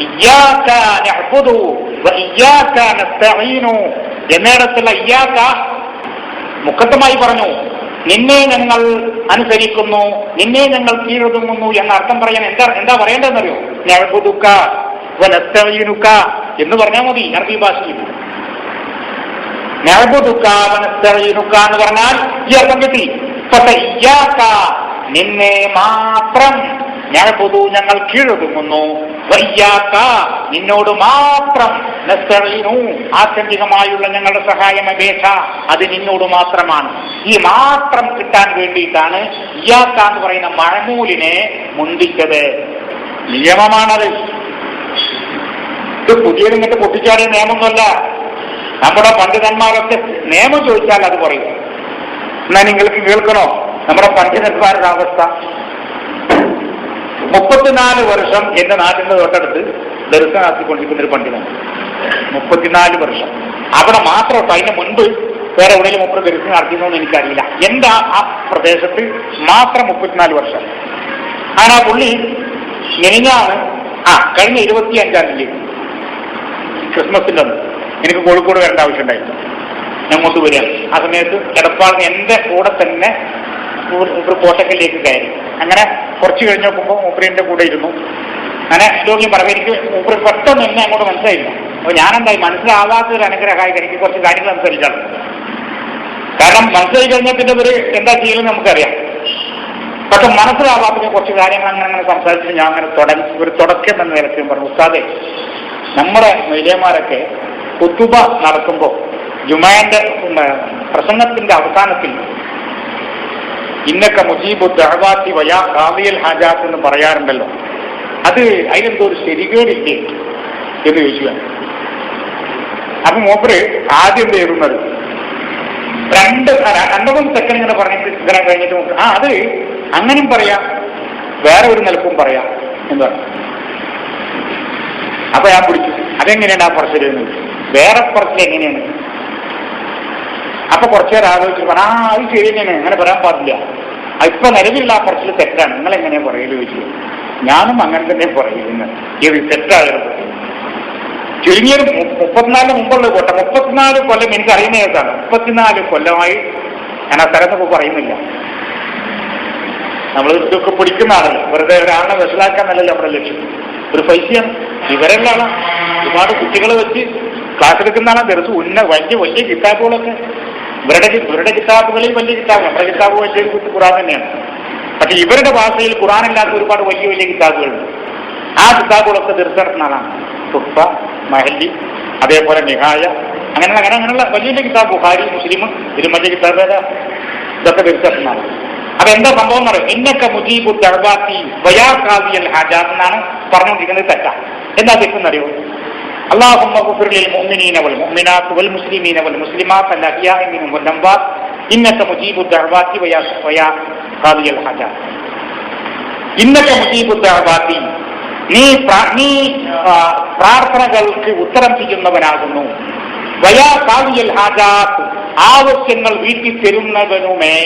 ഇയ്യാക നഅ്ബുദു വ ഇയ്യാക നസ്തഈനു എന്നിടത്തുള്ള ഇയ്യാക മുഖദ്ദമായി പറഞ്ഞു, നിന്നെ ഞങ്ങൾ അനുസരിക്കുന്നു, നിന്നെ ഞങ്ങൾ കീഴൊതുങ്ങുന്നു എന്ന അർത്ഥം പറയാൻ എന്താ പറയേണ്ടതെന്നറിയോ? നഅ്ബുദുക വ നസ്തഈനുക എന്ന് പറഞ്ഞാൽ മതി അറബി ഭാഷയിൽ. നഅ്ബുദുക വ നസ്തഈനുക എന്ന് പറഞ്ഞാൽ ഈ അർത്ഥം കിട്ടി. പക്ഷേ ഇയ്യാക, നിന്നെ മാത്രം, നഅ്ബുദു ഞങ്ങൾ കീഴൊതുങ്ങുന്നു, വയ്യാക നിന്നോട് മാത്രം, നസ്തഈനു ആത്യന്തികമായുള്ള ഞങ്ങളുടെ സഹായം അപേക്ഷ അത് നിന്നോട് മാത്രമാണ്. ഈ മാത്രം കിട്ടാൻ വേണ്ടിയിട്ടാണ് ഇയ്യാക എന്ന് പറയുന്ന മഅമൂലിനെ മുന്തിച്ചത്. നിയമമാണത്. ഇത് പുതിയതിങ്ങട്ട് പൊട്ടിച്ചാടിയ നിയമമൊന്നുമല്ല. നമ്മുടെ പണ്ഡിതന്മാരൊക്കെ നിയമം ചോദിച്ചാൽ അത് പറയും. എന്നാ നിങ്ങൾക്ക് കേൾക്കണോ നമ്മുടെ പണ്ഡിതന്മാരുടെ അവസ്ഥ? 34 വർഷം എന്റെ നാട്ടിന്റെ തൊട്ടടുത്ത് ദർശനം നടത്തിക്കൊണ്ടിരിക്കുന്ന ഒരു പണ്ഡിതൻ. 34 വർഷം അവിടെ മാത്രം. അതിന് മുൻപ് വേറെ എവിടെയും 30 ദർശനം നടത്തിയെന്നൊന്നും എനിക്കറിയില്ല. എന്താ ആ പ്രദേശത്ത് മാത്രം 34 വർഷം. അങ്ങനെ ആ പുള്ളി കഴിഞ്ഞ 25-ാം തീയതി ക്രിസ്മസിൻ്റെ അന്ന് എനിക്ക് കോഴിക്കോട് വരേണ്ട ആവശ്യമുണ്ടായിരുന്നു. ഞാൻ അങ്ങോട്ട് വരിക. ആ സമയത്ത് എടപ്പാളിന് എൻ്റെ കൂടെ തന്നെ ഒരു കോട്ടക്കലിലേക്ക് കയറി. അങ്ങനെ കുറച്ച് കഴിഞ്ഞ് നോക്കുമ്പോൾ മൂപ്പരിൻ്റെ കൂടെ ഇരുന്നു. അങ്ങനെ രോഗ്യം പറഞ്ഞു. എനിക്ക് മൂപ്പര് പെട്ടെന്ന് എന്നെ അങ്ങോട്ട് മനസ്സിലായില്ല. അപ്പോൾ ഞാനെന്തായി മനസ്സിലാവാത്തൊരു അനുഗ്രഹമായി എനിക്ക് കുറച്ച് കാര്യങ്ങൾ സംസാരിച്ചാണ്. കാരണം മനസ്സിലായി കഴിഞ്ഞാൽ പിന്നെ ഒരു എന്താ ചെയ്യലെന്ന് നമുക്കറിയാം. പക്ഷെ മനസ്സിലാവാത്ത കുറച്ച് കാര്യങ്ങൾ അങ്ങനെ സംസാരിച്ചിട്ട് ഞാൻ അങ്ങനെ ഒരു തുടക്കം എന്ന നിലയ്ക്ക് പറഞ്ഞു, ഉസ്താദേ, നമ്മുടെ മൈലിയന്മാരൊക്കെ ഖുതുബ നടത്തുമ്പോൾ ജുമാന്റെ പ്രസംഗത്തിന്റെ അവസാനത്തിൽ ഇന്നക്ക മുജീബു ദഅവാത്തി വയാ ഖാദിയൽ ഹാജാത്ത് എന്ന് പറയാറുണ്ടല്ലോ, അത് അതിലെന്തോ ഒരു ശരികേടില്ലേ എന്ന് ചോദിച്ചു. അപ്പൊ മൂപ്പര് ആദ്യം എന്ത് ചെയ്തുന്നത് 2-3 സെക്കൻഡ് ഇങ്ങനെ പറഞ്ഞിട്ട് ഇങ്ങനെ കഴിഞ്ഞിട്ട് അത് അങ്ങനെയും പറയാം, വേറെ ഒരു നിലക്കും പറയാം എന്ന് പറഞ്ഞു. അപ്പൊ ഞാൻ പിടിച്ചു, അതെങ്ങനെയാണ് ആ പറച്ചിൽ? വേറെ പറച്ചിൽ എങ്ങനെയാണ്? അപ്പൊ കുറച്ചു നേരം ആലോചിച്ചു പറഞ്ഞു, അത് ശരി തന്നെയാണ്, അങ്ങനെ പറയാൻ പാടില്ല, ഇപ്പൊ നിലവിലുള്ള ആ പറച്ചിൽ തെറ്റാണ്, നിങ്ങൾ എങ്ങനെയാ പറയല് ചോദിച്ചു. ഞാനും അങ്ങനെ തന്നെ പറയുന്നത്, ഇത് തെറ്റായിരുന്നു. ചുരുങ്ങിയൊരു 34 മുമ്പുള്ള കോട്ട, 34 കൊല്ലം എനിക്ക് അറിയുന്ന ഏതാണ്. 34 കൊല്ലമായി ഞാൻ ആ സ്ഥലത്തൊക്കെ പറയുന്നില്ല. നമ്മൾ ഇതൊക്കെ പിടിക്കുന്ന ആളല്ല, വെറുതെ ഒരാളെ വഷളാക്കാന്നല്ലല്ലോ നമ്മുടെ ലക്ഷ്യം. ഒരു പൈസയാണ്. ഇവരെല്ലാം ഒരുപാട് കുട്ടികളെ വെച്ച് ക്ലാസ് എടുക്കുന്നതാണ്. ദിവസം വലിയ കിതാബുകളൊക്കെ ഇവരുടെ കിതാബുകളിൽ വലിയ കിതാബ്, നമ്മുടെ കിതാബ് വലിയൊരു ഖുർആൻ തന്നെയാണ്. പക്ഷെ ഇവരുടെ ഭാഷയിൽ ഖുർആനില്ലാത്ത ഒരുപാട് വലിയ കിതാബുകളുണ്ട്. ആ കിതാബുകളൊക്കെ തീർച്ചയായിട്ടുന്ന ആളാണ്. തുഫ, മഹല്ലി, അതേപോലെ നിഹായ, അങ്ങനെയുള്ള വലിയ കിതാബ്, ബുഖാരി, മുസ്ലിം, ഇതിലും വലിയ കിതാബ് ഇതൊക്കെ തീർച്ചയായിട്ടുന്ന ആളാണ്. അപ്പൊ എന്താ സംഭവം എന്ന് പറയും, ഇന്നൊക്കെ മുജീബു ദഅവാത്തി വയാ ഖാദിയൽ ഹാജാത്ത് എന്നാണ് പറഞ്ഞുകൊണ്ടിരിക്കുന്നത്. തെറ്റാ. എന്താ തെറ്റെന്നറിയോ? അല്ലാഹുമ്മ ഗ്ഫിർ ലിൽ മുഅ്മിനീന വൽ മുഅ്മിനാത്ത് വൽ മുസ്ലിമീന വൽ മുസ്ലിമാത്ത് അൽ അഹ്യാഇ മിൻഹും വൽ അംവാത്ത് ഇന്നക മുജീബു ദഅവാത്തി വയാ ഖാദിയൽ ഹാജാത്ത്. ഇന്നക മുജീബു ദഅവാത്തി, നീ പ്രാർത്ഥനകൾക്ക് ഉത്തരം ചെയ്യുന്നവനാകുന്നു. വയാ ഖാദിയൽ ഹാജാത്ത്, ആവശ്യങ്ങൾ വീട്ടിൽ തരുന്നവനുമേ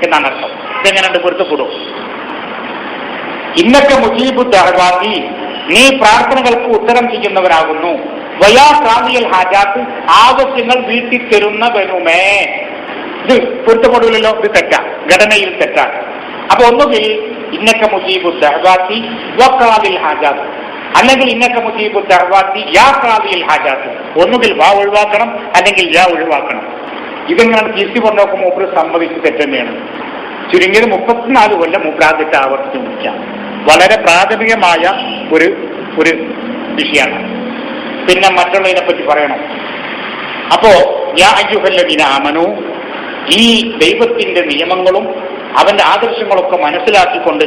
എന്നാണ് അർത്ഥം. ഇതെങ്ങനെ പൊരുത്തപ്പെടും? ഇന്നക മുജീബു ദഅവാത്തി, നീ പ്രാർത്ഥനകൾക്ക് ഉത്തരം ചെയ്യുന്നവരാകുന്നു. വയാ ഖാദിയൽ ഹാജാത്ത്, ആവശ്യങ്ങൾ വീട്ടിൽ തരുന്നവനുമേ. ഇത് പൊരുത്തപ്പെടില്ലല്ലോ, ഇത് തെറ്റാ, ഘടനയിൽ തെറ്റാണ്. അപ്പൊ ഒന്നുകിൽ ഇന്നക മുജീബു ദഅവാത്തി വ ഖാദിൽ ഹാജാത്ത്, അല്ലെങ്കിൽ ഇന്നക മുജീബു ദഅവാത്തി യാ ഖാദിൽ ഹാജാത്ത്. ഒന്നുകിൽ വാ ഒഴിവാക്കണം, അല്ലെങ്കിൽ യാ ഒഴിവാക്കണം. ഇതെങ്ങനെ തിരിച്ചു പറഞ്ഞു നോക്കുമ്പോൾ മൂപ്പര് സമ്മതിച്ച് തെറ്റന്നെയാണ്. ചുരുങ്ങിയത് 34 കൊല്ലം മൂപ്പരാതിട്ട് ആവർത്തിച്ച് മുറിക്കാം. വളരെ പ്രാഥമികമായ ഒരു വിഷയമാണ്. പിന്നെ മറ്റുള്ളതിനെ പറ്റി പറയണം. അപ്പോ യാ അയ്യുഹല്ലദീന ആമനൂ, ഈ ദൈവത്തിന്റെ നിയമങ്ങളും അവന്റെ ആദർശങ്ങളൊക്കെ മനസ്സിലാക്കിക്കൊണ്ട്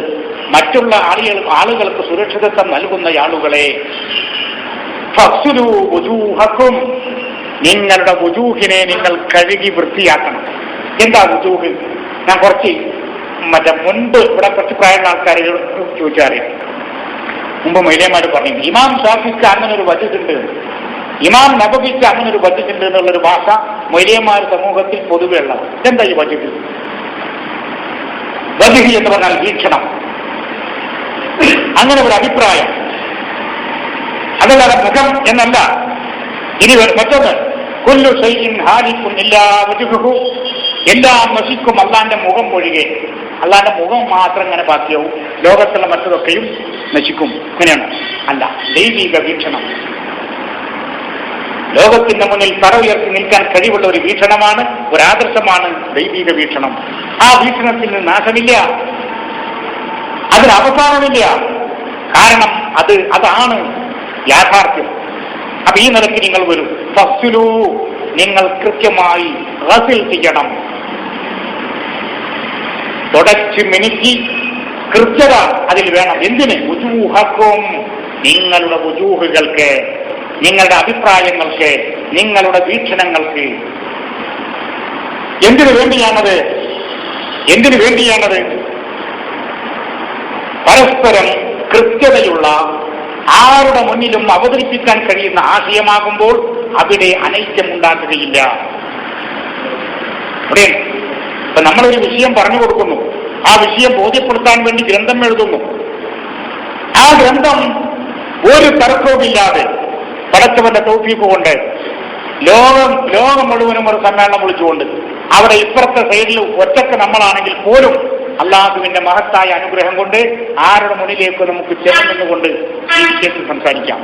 മറ്റുള്ള ആളുകൾക്ക് സുരക്ഷിതത്വം നൽകുന്ന ആളുകളെ, ഫഗ്സുലൂ വുജൂഹക്കും, നിങ്ങളുടെ വുജൂഹിനെ നിങ്ങൾ കഴുകി വൃത്തിയാക്കണം. എന്താ വുജൂഹ്? ഞാൻ കുറച്ച് മുൻപ് ഇവിടെ കുറച്ച് പ്രായമുള്ള ആൾക്കാർ ചോദിച്ചറിയാം. മുമ്പ് മൈലിയന്മാർ പറഞ്ഞു, ഇമാം ഷാഫിക്ക് അങ്ങനെ ഒരു വജുണ്ട്, ഇമാം നബവിക്ക് അങ്ങനെ ഒരു വജുണ്ട് എന്നുള്ളൊരു ഭാഷ മൈലിയന്മാർ സമൂഹത്തിൽ പൊതുവെ ഉള്ളത്. എന്താ ഈ വജുഹ്? വജുഹ് എന്ന് പറഞ്ഞാൽ വീക്ഷണം, അങ്ങനെ ഒരു അഭിപ്രായം. അതല്ലാതെ മുഖം എന്നല്ല. ഇനി മറ്റൊന്ന്, കുല്ലു ഷൈഇൻ ഹാലികുൻ ഇല്ലാ വജ്ഹുഹു, എല്ലാം നശിക്കും അള്ളാന്റെ മുഖം ഒഴികെ. അള്ളാന്റെ മുഖം മാത്രം ഇങ്ങനെ ബാക്കിയാവും, ലോകത്തുള്ള മറ്റതൊക്കെയും നശിക്കും. ഇങ്ങനെയാണ്. അല്ല, ദൈവിക വീക്ഷണം, ലോകത്തിന്റെ മുന്നിൽ തറ ഉയർത്തി നിൽക്കാൻ കഴിവുള്ള ഒരു വീക്ഷണമാണ്, ഒരു ആദർശമാണ് ദൈവിക വീക്ഷണം. ആ വീക്ഷണത്തിന് നാശമില്ല, അതിന് അവസാനമില്ല. കാരണം അതാണ് യാഥാർത്ഥ്യം. അപ്പൊ ഈ നിലയ്ക്ക് നിങ്ങൾ വരും. ഫസ്ലു, നിങ്ങൾ കൃത്യമായി ഗസ്ൽ ചെയ്യണം, തുടച്ച് മിനുക്കി കൃത്യത അതിൽ വേണം. എന്തിന്? വുജൂഹക്കും, നിങ്ങളുടെ വുജൂഹുകൾക്ക്, നിങ്ങളുടെ അഭിപ്രായങ്ങൾക്ക്, നിങ്ങളുടെ വീക്ഷണങ്ങൾക്ക്. എന്തിനു വേണ്ടിയാണത്? പരസ്പരം കൃത്യതയുള്ള, ആരുടെ മുന്നിലും അവതരിപ്പിക്കാൻ കഴിയുന്ന ആശയമാകുമ്പോൾ അവിടെ അനൈക്യം ഉണ്ടാക്കുകയില്ല. ഇപ്പൊ നമ്മളൊരു വിഷയം പറഞ്ഞു കൊടുക്കുന്നു, ആ വിഷയം ബോധ്യപ്പെടുത്താൻ വേണ്ടി ഗ്രന്ഥം എഴുതുന്നു. ആ ഗ്രന്ഥം ഒരു തർക്കവുമില്ലാതെ പടച്ചവന്റെ തൗഫീഖ് കൊണ്ട് ലോകം മുഴുവനും ഒരു സമ്മേളനം വിളിച്ചുകൊണ്ട് അവിടെ ഇപ്പുറത്തെ സൈഡിൽ ഒറ്റക്ക് നമ്മളാണെങ്കിൽ പോലും അള്ളാഹുവിന്റെ മഹത്തായ അനുഗ്രഹം കൊണ്ട് ആരുടെ മുന്നിലേക്ക് നമുക്ക് ചെല്ലുന്നുകൊണ്ട് ഈ വിഷയത്തിൽ സംസാരിക്കാം.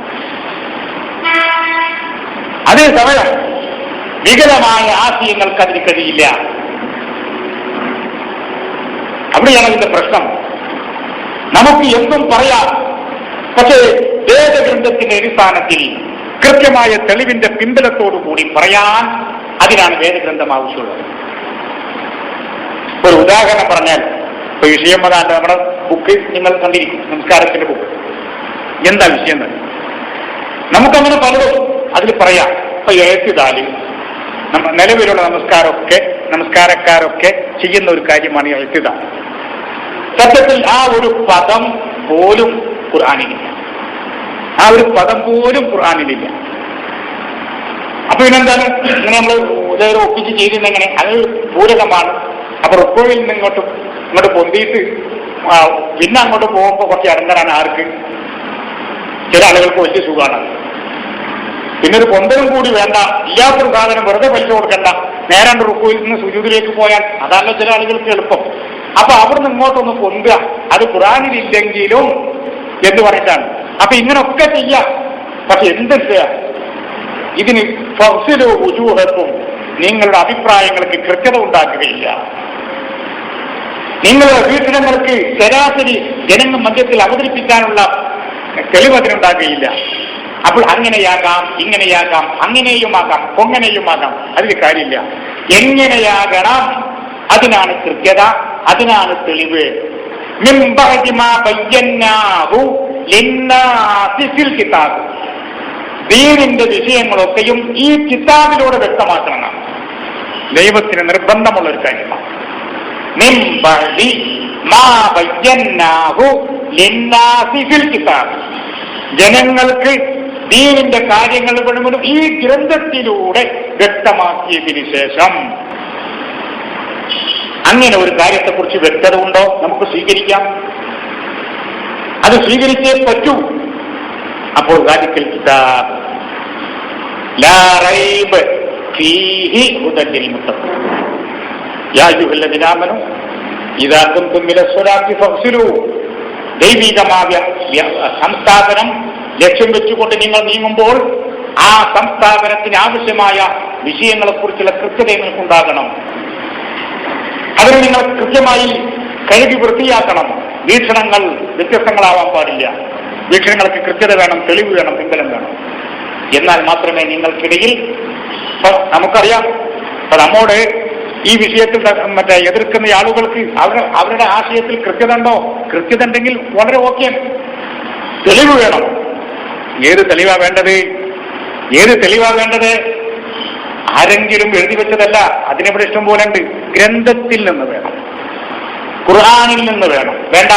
അതേസമയം വികലമായ ആശയങ്ങൾക്ക് അതിന് കഴിയില്ല. അവിടെയാണ് അതിന്റെ പ്രശ്നം. നമുക്ക് എന്തും പറയാം, പക്ഷേ വേദഗ്രന്ഥത്തിന്റെ അടിസ്ഥാനത്തിൽ കൃത്യമായ തെളിവിന്റെ പിൻബലത്തോടുകൂടി പറയാൻ അതിനാണ് വേദഗ്രന്ഥം ആവശ്യമുള്ളത്. ഒരു ഉദാഹരണം പറഞ്ഞാൽ, ഇപ്പൊ വിഷയം അതാണ്ട് നമ്മുടെ ബുക്ക് നിങ്ങൾ കണ്ടിരിക്കും, നമസ്കാരത്തിന്റെ ബുക്ക്. എന്താ വിഷയം? നമുക്കങ്ങനെ പലതും അതിൽ പറയാം. ഇപ്പൊ എഴുത്തിതാല് നിലവിലുള്ള നമസ്കാരക്കാരൊക്കെ ചെയ്യുന്ന ഒരു കാര്യമാണ് എഴുത്തിതാൽ. സത്യത്തിൽ ആ ഒരു പദം പോലും ഖുർആനിലില്ല. ആ ഒരു പദം പോലും ഖുർആനിലില്ല. അപ്പൊ പിന്നെന്താണ് ഇങ്ങനെ നമ്മൾ ഇതേറെ ഒപ്പിച്ച് ചെയ്തിരുന്നെങ്ങനെ? അത് പൂരകമാണ്. അപ്പൊ റുക്കോയിൽ നിന്ന് ഇങ്ങോട്ട് പൊന്തിയിട്ട് പിന്നെ അങ്ങോട്ട് പോകുമ്പോൾ കുറച്ച് അടങ്ങറാണ് ആർക്ക്? ചില ആളുകൾക്ക് വലിയ സുഖമാണ്. പിന്നെ ഒരു പൊന്തലും കൂടി വേണ്ട, ഇല്ലാത്തൊരു സാധനം വെറുതെ പൈസ കൊടുക്കണ്ട, നേരാണ്ട് റുക്കോയിൽ നിന്ന് സുജൂദിലേക്ക് പോയാൽ അതല്ല ചില ആളുകൾക്ക് എളുപ്പം. അപ്പൊ അവിടുന്ന് ഇങ്ങോട്ടൊന്ന് പൊന്തുക, അത് ഖുർആനിലില്ലെങ്കിലും എന്ന് പറഞ്ഞിട്ടാണ്. അപ്പൊ ഇങ്ങനൊക്കെ ചെയ്യാം. പക്ഷെ എന്തില്ല, ഇതിന് ഫസ്ലു വുജൂഹക്കും നിങ്ങളുടെ അഭിപ്രായങ്ങൾക്ക് കൃത്യത ഉണ്ടാക്കുകയില്ല. നിങ്ങളുടെ വീക്ഷണങ്ങൾക്ക് ശരാശരി ജനങ്ങൾ മധ്യത്തിൽ അവതരിപ്പിക്കാനുള്ള തെളിവ് അതിനുണ്ടാകുകയില്ല. അപ്പോൾ അങ്ങനെയാകാം, ഇങ്ങനെയാകാം, അങ്ങനെയുമാകാം, കൊങ്ങനെയുമാകാം, അതിൽ കാര്യമില്ല. എങ്ങനെയാകണം, അതിനാണ് കൃത്യത, അതിനാണ് തെളിവ്. ദീനിന്റെ വിഷയങ്ങളൊക്കെയും ഈ കിതാബിലൂടെ വ്യക്തമാക്കണം. ദൈവത്തിന് നിർബന്ധമുള്ള ഒരു കാര്യമാണ്. ജനങ്ങൾക്ക് ദീനിന്റെ കാര്യങ്ങൾ മുഴുവനും ഈ ഗ്രന്ഥത്തിലൂടെ വ്യക്തമാക്കിയതിനു ശേഷം അങ്ങനെ ഒരു കാര്യത്തെക്കുറിച്ച് വ്യക്തത ഉണ്ടോ നമുക്ക് സ്വീകരിക്കാം. അത് സ്വീകരിച്ചേ പറ്റൂ. അപ്പോൾ റാദിക്കൽ കിതാബ് ലാ റൈബ് ഫീഹി ഹുദൻ ലിൽ മുത്തഖീൻ യാ അയ്യുഹല്ലദീന ആമനൂ ഇദാ ഖുംതും ഇല സ്വലാത്തി ഫഗ്സിലൂ. ദൈവികമായ സംസ്ഥാപനം ലക്ഷ്യം വെച്ചുകൊണ്ട് നിങ്ങൾ നീങ്ങുമ്പോൾ ആ സംസ്ഥാപനത്തിന് ആവശ്യമായ വിഷയങ്ങളെക്കുറിച്ചുള്ള കൃത്യത നിങ്ങൾക്കുണ്ടാകണം. അതിന് നിങ്ങൾ കൃത്യമായി കഴുകി വൃത്തിയാക്കണം. വീക്ഷണങ്ങൾ വ്യത്യസ്തങ്ങളാവാൻ പാടില്ല. വീക്ഷണങ്ങൾക്ക് കൃത്യത വേണം, തെളിവ് വേണം, പിൻബലം വേണം. എന്നാൽ മാത്രമേ നിങ്ങൾക്കിടയിൽ, നമുക്കറിയാം, നമ്മോട് ഈ വിഷയത്തിൽ എതിർക്കുന്ന ആളുകൾക്ക് അവരുടെ ആശയത്തിൽ കൃത്യത ഉണ്ടോ? കൃത്യത ഉണ്ടെങ്കിൽ വളരെ ഓക്കെ. തെളിവ് വേണം. ഏത് തെളിവാ വേണ്ടത്? ആരെങ്കിലും എഴുതി വെച്ചതല്ല. അതിനെവിടെ ഇഷ്ടം പോലെ ഉണ്ട്. ഗ്രന്ഥത്തിൽ നിന്ന് വേണം, ഖുർആനിൽ നിന്ന് വേണം. വേണ്ട,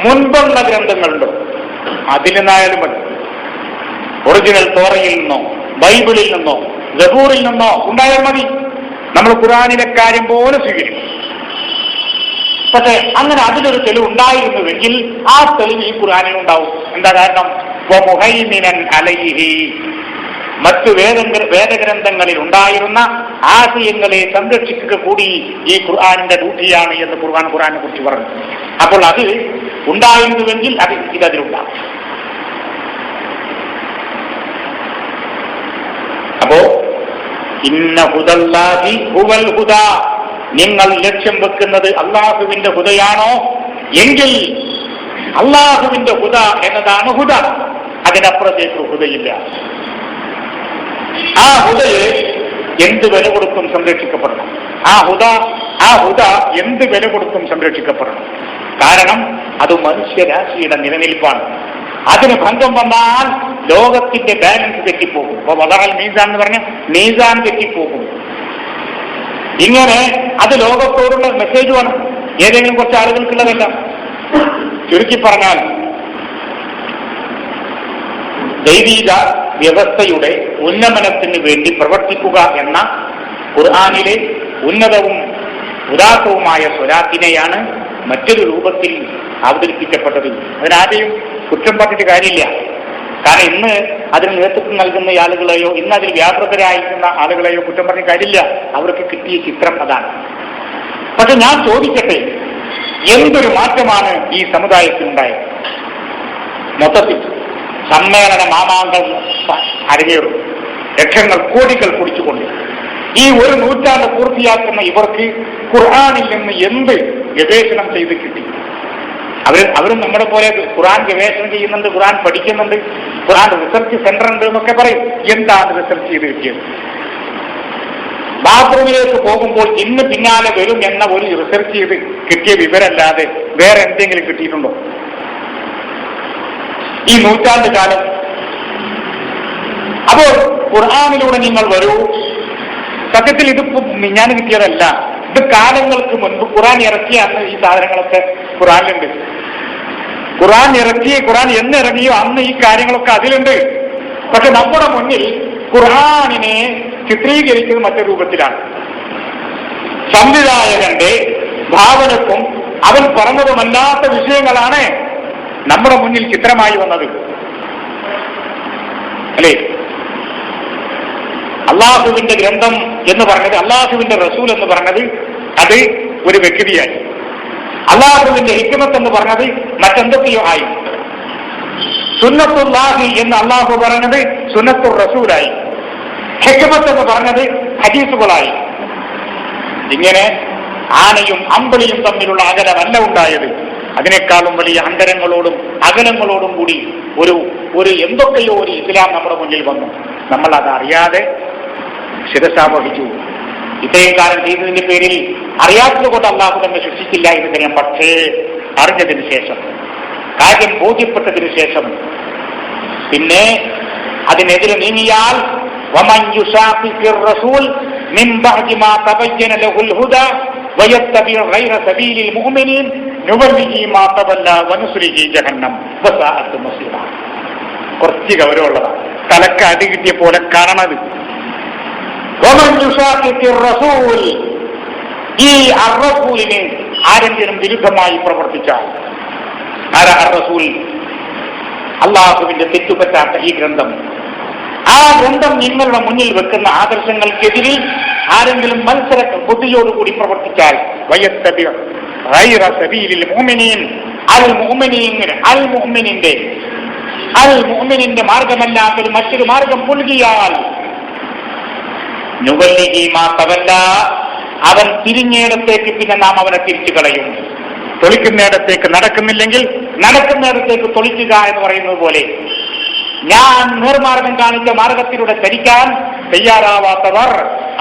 മുൻപുള്ള ഗ്രന്ഥങ്ങളുണ്ടോ അതിൽ നിന്നായാലും മതി. ഒറിജിനൽ തോറയിൽ നിന്നോ ബൈബിളിൽ നിന്നോ സബൂറിൽ നിന്നോ ഉണ്ടായാൽ മതി. നമ്മൾ ഖുർആനിലെ കാര്യം പോലെ സ്വീകരിക്കും. പക്ഷെ അങ്ങനെ അതിലൊരു തെളിവ് ഉണ്ടായിരുന്നുവെങ്കിൽ ആ തെളിവ് ഈ ഖുർആനിലുണ്ടാവും. എന്താ കാരണം? വമുഹൈമിനൻ അലൈഹി, മറ്റു വേദഗ്രന്ഥങ്ങളിൽ ഉണ്ടായിരുന്ന ആശയങ്ങളെ സംരക്ഷിക്കുക കൂടി ഈ ഖുർആനിന്റെ ഡ്യൂട്ടിയാണ് എന്ന് ഖുർആനെ കുറിച്ച് പറഞ്ഞു. അപ്പോൾ അത് ഉണ്ടായിരുന്നുവെങ്കിൽ ഇതതിലുണ്ടാകും. അപ്പോ ഇന്ന ഹുദല്ലാഹി ഹുവൽ ഹുദ, നിങ്ങൾ ലക്ഷ്യം വെക്കുന്നത് അള്ളാഹുവിന്റെ ഹുദയാണോ എങ്കിൽ അള്ളാഹുവിന്റെ ഹുദ എന്നതാണ് ഹുദ. അതിനപ്പുറത്തേക്ക് ഹുദയില്ല. ആ ഹുദയെ എന്ത് വില കൊടുത്തും സംരക്ഷിക്കപ്പെടണം. ആ ഹുദ എന്ത് വില കൊടുത്തും സംരക്ഷിക്കപ്പെടണം. കാരണം അത് മനുഷ്യരാശിയുടെ നിലനിൽപ്പാണ്. അതിന് ഭംഗം വന്നാൽ ലോകത്തിന്റെ ബാലൻസ് തെറ്റിപ്പോകും. അപ്പൊ വദഅൽ മീസാൻ എന്ന് പറഞ്ഞ മീസാൻ തെറ്റിപ്പോകും. ഇങ്ങനെ അത് ലോകത്തോടുള്ള മെസ്സേജുമാണ്, ഏതെങ്കിലും കുറച്ച് ആളുകൾക്കുള്ളതല്ല. ചുരുക്കി പറഞ്ഞാൽ ദൈവിക വ്യവസ്ഥയുടെ ഉന്നമനത്തിന് വേണ്ടി പ്രവർത്തിക്കുക എന്ന ഖുർആനിലെ ഉന്നതവും ഉദാത്തവുമായ സ്വലാത്തിനെയാണ് മറ്റൊരു രൂപത്തിൽ അവതരിപ്പിക്കപ്പെട്ടത്. അതിനാരെയും കുറ്റം പറഞ്ഞിട്ട് കാര്യമില്ല. കാരണം ഇന്ന് അതിന് നേതൃത്വം നൽകുന്ന ആളുകളെയോ ഇന്ന് അതിൽ വ്യാപൃതരായിരിക്കുന്ന ആളുകളെയോ കുറ്റം പറഞ്ഞ കാര്യമില്ല. അവർക്ക് കിട്ടിയ ചിത്രം അതാണ്. പക്ഷെ ഞാൻ ചോദിക്കട്ടെ, എന്തൊരു മാറ്റമാണ് ഈ സമുദായത്തിനുണ്ടായത്? മൊത്തത്തിൽ സമ്മേളന മാമാങ്കം അരങ്ങേറും, ലക്ഷങ്ങൾ കോടികൾ കുടിച്ചുകൊണ്ട് ഈ ഒരു നൂറ്റാണ്ട് പൂർത്തിയാക്കുന്ന ഇവർക്ക് ഖുർആനിൽ നിന്ന് എന്ത് ഗവേഷണം ചെയ്ത് കിട്ടി? അവരും നമ്മളെ പോലെ ഖുർആൻ ഗവേഷണം ചെയ്യുന്നുണ്ട്, ഖുർആൻ പഠിക്കുന്നുണ്ട്, ഖുർആൻ റിസർച്ച് സെന്റർ ഉണ്ട് എന്നൊക്കെ പറയും. എന്താണ് റിസർച്ച് ചെയ്ത് കിട്ടിയത്? ബാത്റൂമിലേക്ക് പോകുമ്പോൾ ഇന്ന് പിന്നാലെ വരും എന്ന ഒരു റിസർച്ച് ചെയ്ത് കിട്ടിയ വിവരമല്ലാതെ വേറെ എന്തെങ്കിലും കിട്ടിയിട്ടുണ്ടോ ഈ നൂറ്റാണ്ട് കാലം? അപ്പോൾ ഖുർആനിലൂടെ നിങ്ങൾ വരൂ. സത്യത്തിൽ ഇതിപ്പോ ഞാൻ കിട്ടിയതല്ല, ഇത് കാലങ്ങൾക്ക് മുൻപ് ഖുർആൻ ഇറക്കിയ അന്ന് ഈ സാധനങ്ങളൊക്കെ ഖുർആനിലുണ്ട്. ഖുർആൻ എന്നിറങ്ങിയോ അന്ന് ഈ കാര്യങ്ങളൊക്കെ അതിലുണ്ട്. പക്ഷെ നമ്മുടെ മുന്നിൽ ഖുർആനിനെ ചിത്രീകരിക്കുന്നത് മറ്റൊരു രൂപത്തിലാണ്. സംവിധായകന്റെ ഭാവനക്കും അവൻ പറഞ്ഞതുമല്ലാത്ത വിഷയങ്ങളാണ് നമ്മുടെ മുന്നിൽ ചിത്രമായി വന്നത്, അല്ലേ? അള്ളാഹുവിന്റെ ഗ്രന്ഥം എന്ന് പറഞ്ഞത്, അള്ളാഹുവിന്റെ റസൂൽ എന്ന് പറഞ്ഞത് അത് ഒരു വ്യക്തിയായി. അള്ളാഹുവിന്റെ ഹിക്മത്ത് എന്ന് പറഞ്ഞത് മറ്റെന്തൊക്കെയോ ആയി. സുന്നത്തുല്ലാഹി എന്ന് അള്ളാഹു പറഞ്ഞത് സുന്നത്തുർ റസൂലായി. ഹിക്മത്ത് എന്ന് പറഞ്ഞത് ഹദീസുകളായി. ഇങ്ങനെ ആനയും അമ്പളിയും തമ്മിലുള്ള അകലമല്ല ഉണ്ടായത്. അതിനേക്കാളും വലിയ അന്തരങ്ങളോടും അകലങ്ങളോടും കൂടി ഒരു എന്തൊക്കെയോ ഒരു ഇസ്ലാം നമ്മുടെ മുന്നിൽ വന്നു. നമ്മൾ അതറിയാതെ ശിരസാവഹിച്ചു. ഇത്രയും കാലം ചെയ്തതിന്റെ പേരിൽ അറിയാത്തത് കൊണ്ട് അള്ളാഹു തന്നെ ശിക്ഷിച്ചില്ല എന്ന് പറയാം. പക്ഷേ അറിഞ്ഞതിന് ശേഷം, കാര്യം ബോധ്യപ്പെട്ടതിന് ശേഷം പിന്നെ അതിനെതിരെ നീങ്ങിയാൽ وَمَنْ يُشَاقِقِ الرَّسُولَ مِنْ بَعْدِ مَا تَبَيَّنَ لَهُ الْهُدَى وَيَتَّبِعْ غَيْرَ سَبِيلِ الْمُؤْمِنِينَ نُوَلِّهِ مَا تَوَلَّى وَنُصْلِهِ جَهَنَّمَ وَسَاءَتْ مَصِيرًا. കുറച്ച് ഗൗരവമുള്ളതാണ്, തലക്ക് അടി കിട്ടിയ പോലെ കാണണത്. وَمَنْ يُشَاقِقِ الرَّسُولَ, ഈ അർ-റസൂലിന് ആരെങ്കിലും വിരുദ്ധമായി പ്രവർത്തിച്ചാൽ, ആരാ അർ-റസൂൽ? അള്ളാഹുവിന്റെ തെറ്റുപറ്റാത്ത ഈ ഗ്രന്ഥം, ആ ഗ്രന്ഥം നിങ്ങളുടെ മുന്നിൽ വെക്കുന്ന ആദർശങ്ങൾക്കെതിരിൽ ആരെങ്കിലും മത്സര ബുദ്ധിയോടുകൂടി പ്രവർത്തിച്ചാൽ വയത്തബിഅ ഗൈറ സബീലിൽ മുഅ്മിനീൻ, അൽ മുഅ്മിനിന്റെ മാർഗമല്ലാത്തൊരു മറ്റൊരു മാർഗം പുൽകിയാൽ നുവല്ലിഹി മാ തവല്ല, അവൻ തിരിഞ്ഞയിടത്തേക്ക് പിന്നെ നാം അവനെ തിരിച്ചു കളയും. തൊളിക്കുന്നിടത്തേക്ക് നടക്കുന്നില്ലെങ്കിൽ നടക്കുന്നിടത്തേക്ക് തൊളിക്കുക എന്ന് പറയുന്നത് പോലെ, ഞാൻ നേർമാർഗം കാണിച്ച മാർഗത്തിലൂടെ ചലിക്കാൻ തയ്യാറാവാത്തവർ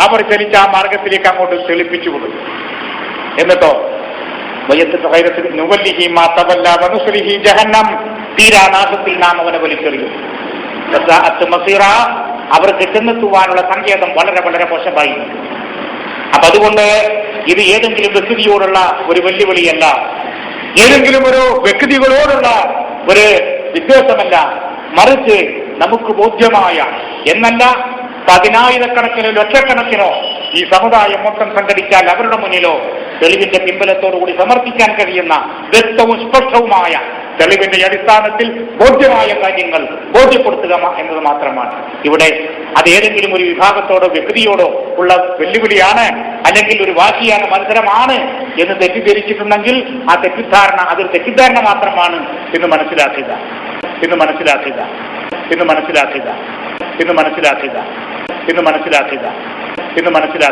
അവർ ചലിച്ച ആ മാർഗത്തിലേക്ക് അങ്ങോട്ട് തെളിപ്പിച്ചു കൊടുക്കും. എന്നിട്ടോ തീരാനാശത്തിൽ നാം അവനെ വലിച്ചെറിയും. അവർക്ക് ചെന്നെത്തുവാനുള്ള സങ്കേതം വളരെ വളരെ മോശമായി. അപ്പൊ അതുകൊണ്ട് ഇത് ഏതെങ്കിലും വ്യക്തിയോടുള്ള ഒരു വെല്ലുവിളിയല്ല, ഏതെങ്കിലും ഒരു വ്യക്തികളോടുള്ള ഒരു വിദ്വേഷമല്ല, മറിച്ച് നമുക്ക് ബോധ്യമായ എന്നല്ല പതിനായിരക്കണക്കിനോ ലക്ഷക്കണക്കിനോ ഈ സമുദായം മൊത്തം സംഘടിച്ചാൽ അവരുടെ മുന്നിലോ തെളിവിന്റെ പിൻബലത്തോടുകൂടി സമർപ്പിക്കാൻ കഴിയുന്ന വ്യക്തവും സ്പഷ്ടവുമായ തെളിവിന്റെ അടിസ്ഥാനത്തിൽ ബോധ്യമായ കാര്യങ്ങൾ ബോധ്യപ്പെടുത്തുക എന്നത് മാത്രമാണ് ഇവിടെ. അത് ഏതെങ്കിലും ഒരു വിഭാഗത്തോടോ വ്യക്തിയോടോ ഉള്ള വെല്ലുവിളിയാണ്, അല്ലെങ്കിൽ ഒരു വാശിയാണ്, മത്സരമാണ് എന്ന് തെറ്റിദ്ധരിച്ചിട്ടുണ്ടെങ്കിൽ ആ തെറ്റിദ്ധാരണ അതൊരു തെറ്റിദ്ധാരണ മാത്രമാണ് എന്ന് മനസ്സിലാക്കുക.